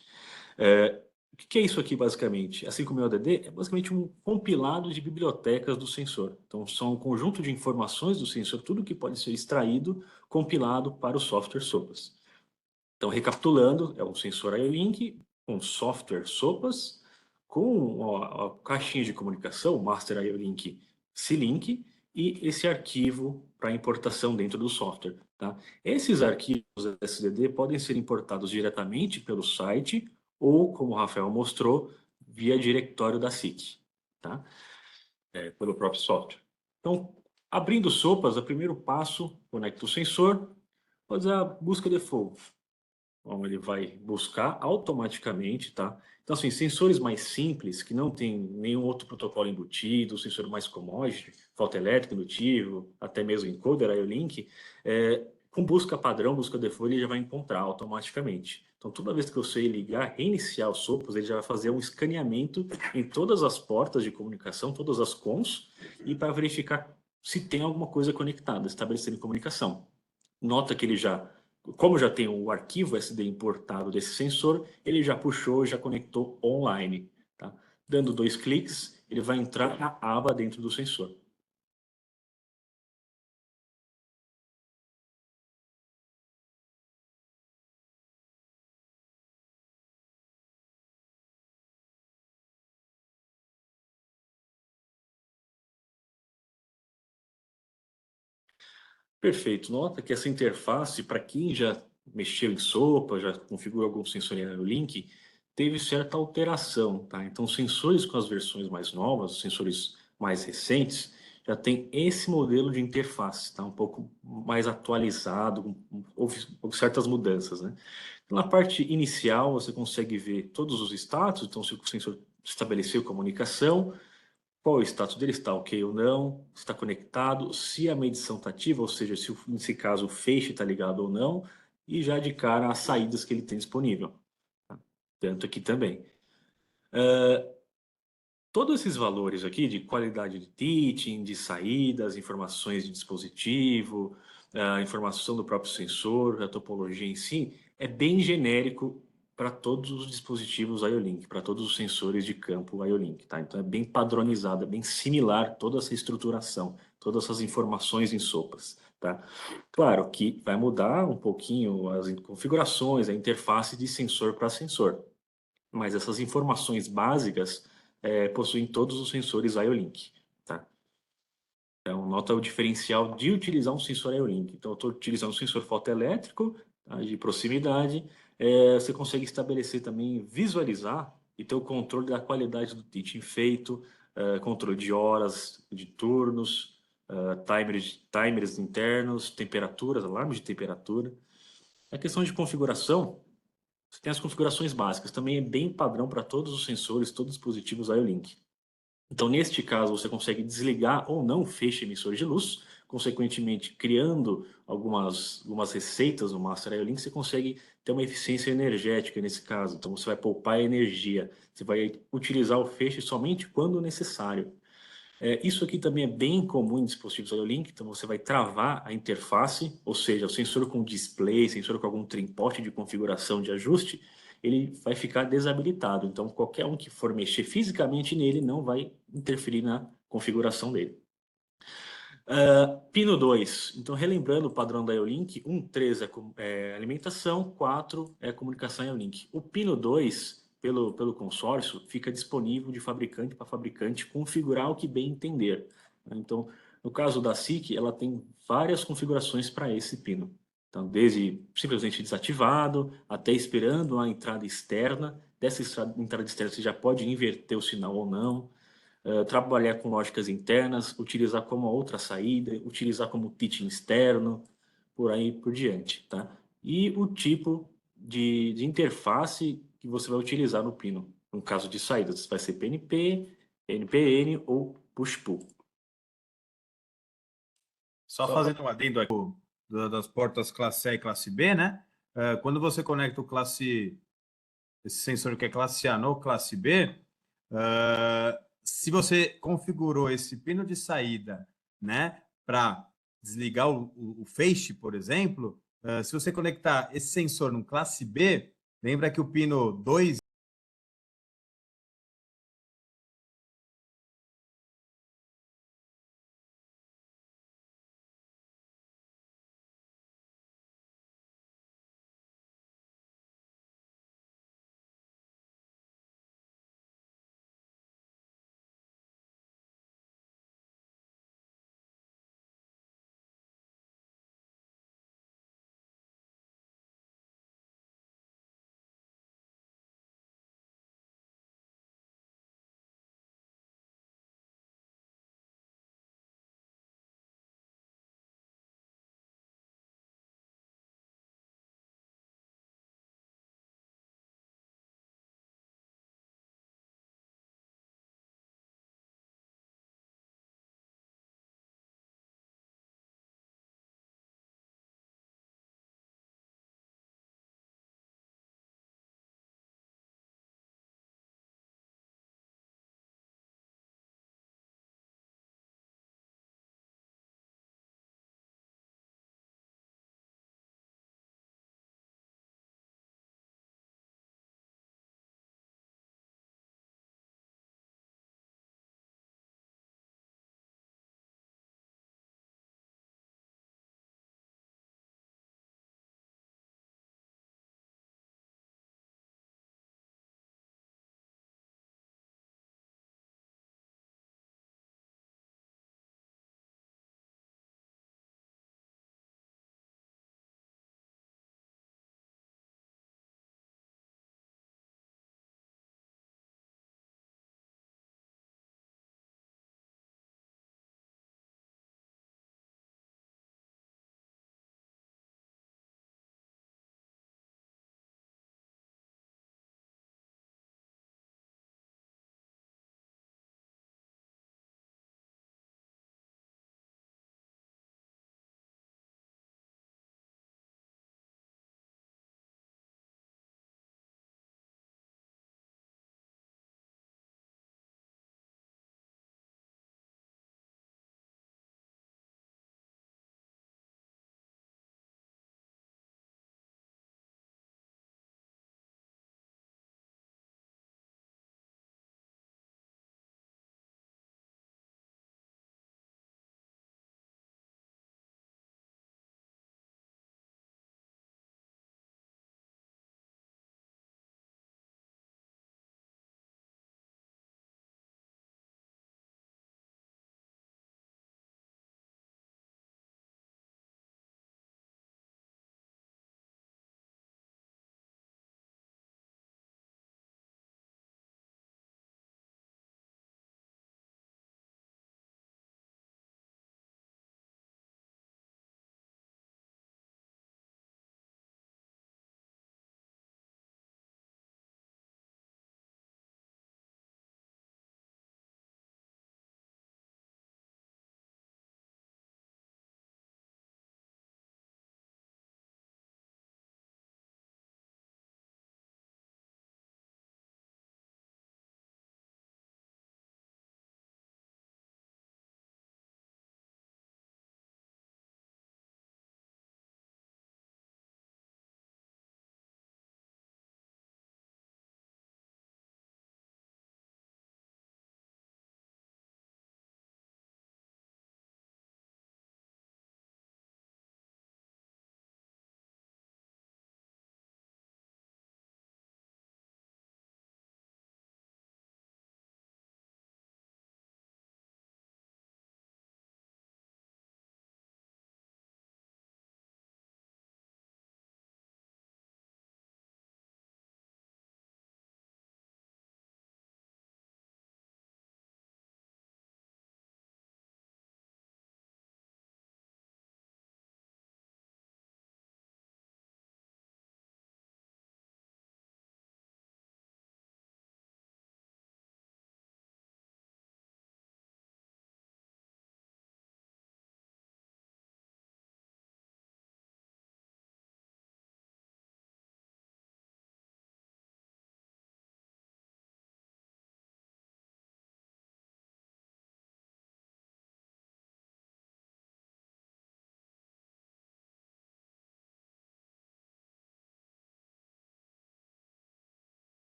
B: O que é isso aqui, basicamente? Assim como o IODD, é basicamente um compilado de bibliotecas do sensor. Então, são um conjunto de informações do sensor, tudo que pode ser extraído, compilado para o software SOPAS. Então, recapitulando, é um sensor IO-Link com software SOPAS, com a caixinha de comunicação, o Master IO-Link C-Link, e esse arquivo para importação dentro do software. Tá? Esses arquivos SDD podem ser importados diretamente pelo site ou, como o Rafael mostrou, via diretório da SIC, tá? Pelo próprio software. Então, abrindo SOPAS, o primeiro passo, conecta o sensor, fazer a busca default. Então, ele vai buscar automaticamente, tá? Então, assim, sensores mais simples, que não tem nenhum outro protocolo embutido, sensor mais commodity, falta elétrica, indutivo, até mesmo encoder, IO-Link, com busca padrão, busca default, ele já vai encontrar automaticamente. Então, toda vez que você ligar, reiniciar os SOPAS, ele já vai fazer um escaneamento em todas as portas de comunicação, todas as cons, e para verificar se tem alguma coisa conectada, estabelecendo comunicação. Nota que ele já, como já tem o arquivo SD importado desse sensor, ele já puxou, já conectou online. Tá? Dando 2 cliques, ele vai entrar na aba dentro do sensor. Perfeito. Nota que essa interface, para quem já mexeu em SOPA, já configurou algum sensor em IO-Link, teve certa alteração. Tá? Então, sensores com as versões mais novas, os sensores mais recentes, já tem esse modelo de interface, tá? Um pouco mais atualizado, houve certas mudanças. Né? Então, na parte inicial, você consegue ver todos os status, então se o sensor estabeleceu comunicação, qual o status dele, está ok ou não, está conectado, se a medição está ativa, ou seja, se nesse caso o feixe está ligado ou não, e já de cara as saídas que ele tem disponível. Tá? Tanto aqui também. Todos esses valores aqui de qualidade de teaching, de saídas, informações de dispositivo, a informação do próprio sensor, a topologia em si, é bem genérico para todos os dispositivos IO-Link, para todos os sensores de campo IO-Link. Tá? Então é bem padronizado, é bem similar toda essa estruturação, todas essas informações em sopas. Tá? Claro que vai mudar um pouquinho as configurações, a interface de sensor para sensor, mas essas informações básicas possuem todos os sensores IO-Link. Tá? Então, nota o diferencial de utilizar um sensor IO-Link. Então, eu estou utilizando um sensor fotoelétrico, tá, de proximidade. Você consegue estabelecer também, visualizar e ter o controle da qualidade do teaching feito, controle de horas, de turnos, timers internos, temperaturas, alarmes de temperatura. A questão de configuração, você tem as configurações básicas. Também é bem padrão para todos os sensores, todos os dispositivos IO-Link. Então, neste caso, você consegue desligar ou não o feixe emissor de luz, consequentemente, criando algumas receitas no Master IO-Link, você consegue ter uma eficiência energética nesse caso. Então, você vai poupar energia, você vai utilizar o feixe somente quando necessário. Isso aqui também é bem comum em dispositivos IO-Link, então você vai travar a interface, ou seja, o sensor com display, sensor com algum trimpote de configuração de ajuste, ele vai ficar desabilitado. Então, qualquer um que for mexer fisicamente nele não vai interferir na configuração dele. Pino 2. Então, relembrando o padrão da IO-Link, 1.3 é alimentação, 4 é comunicação IO-Link. O Pino 2, pelo consórcio, fica disponível de fabricante para fabricante configurar o que bem entender. Então, no caso da SIC, ela tem várias configurações para esse pino. Então, desde simplesmente desativado, até esperando a entrada externa. Dessa entrada externa, você já pode inverter o sinal ou não. Trabalhar com lógicas internas, utilizar como outra saída, utilizar como teaching externo, por aí por diante, tá? E o tipo de interface que você vai utilizar no pino. No caso de saídas, vai ser PNP, NPN ou push-pull.
A: Só fazendo um adendo aqui das portas classe A e classe B, né? Quando você conecta esse sensor que é classe A no classe B, se você configurou esse pino de saída, né, para desligar o feixe, por exemplo, se você conectar esse sensor no classe B, lembra que o pino 2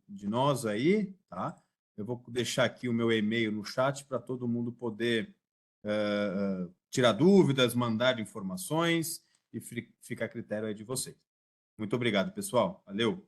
A: de nós aí, tá? Eu vou deixar aqui o meu e-mail no chat para todo mundo poder tirar dúvidas, mandar informações e fica a critério aí de vocês. Muito obrigado, pessoal. Valeu!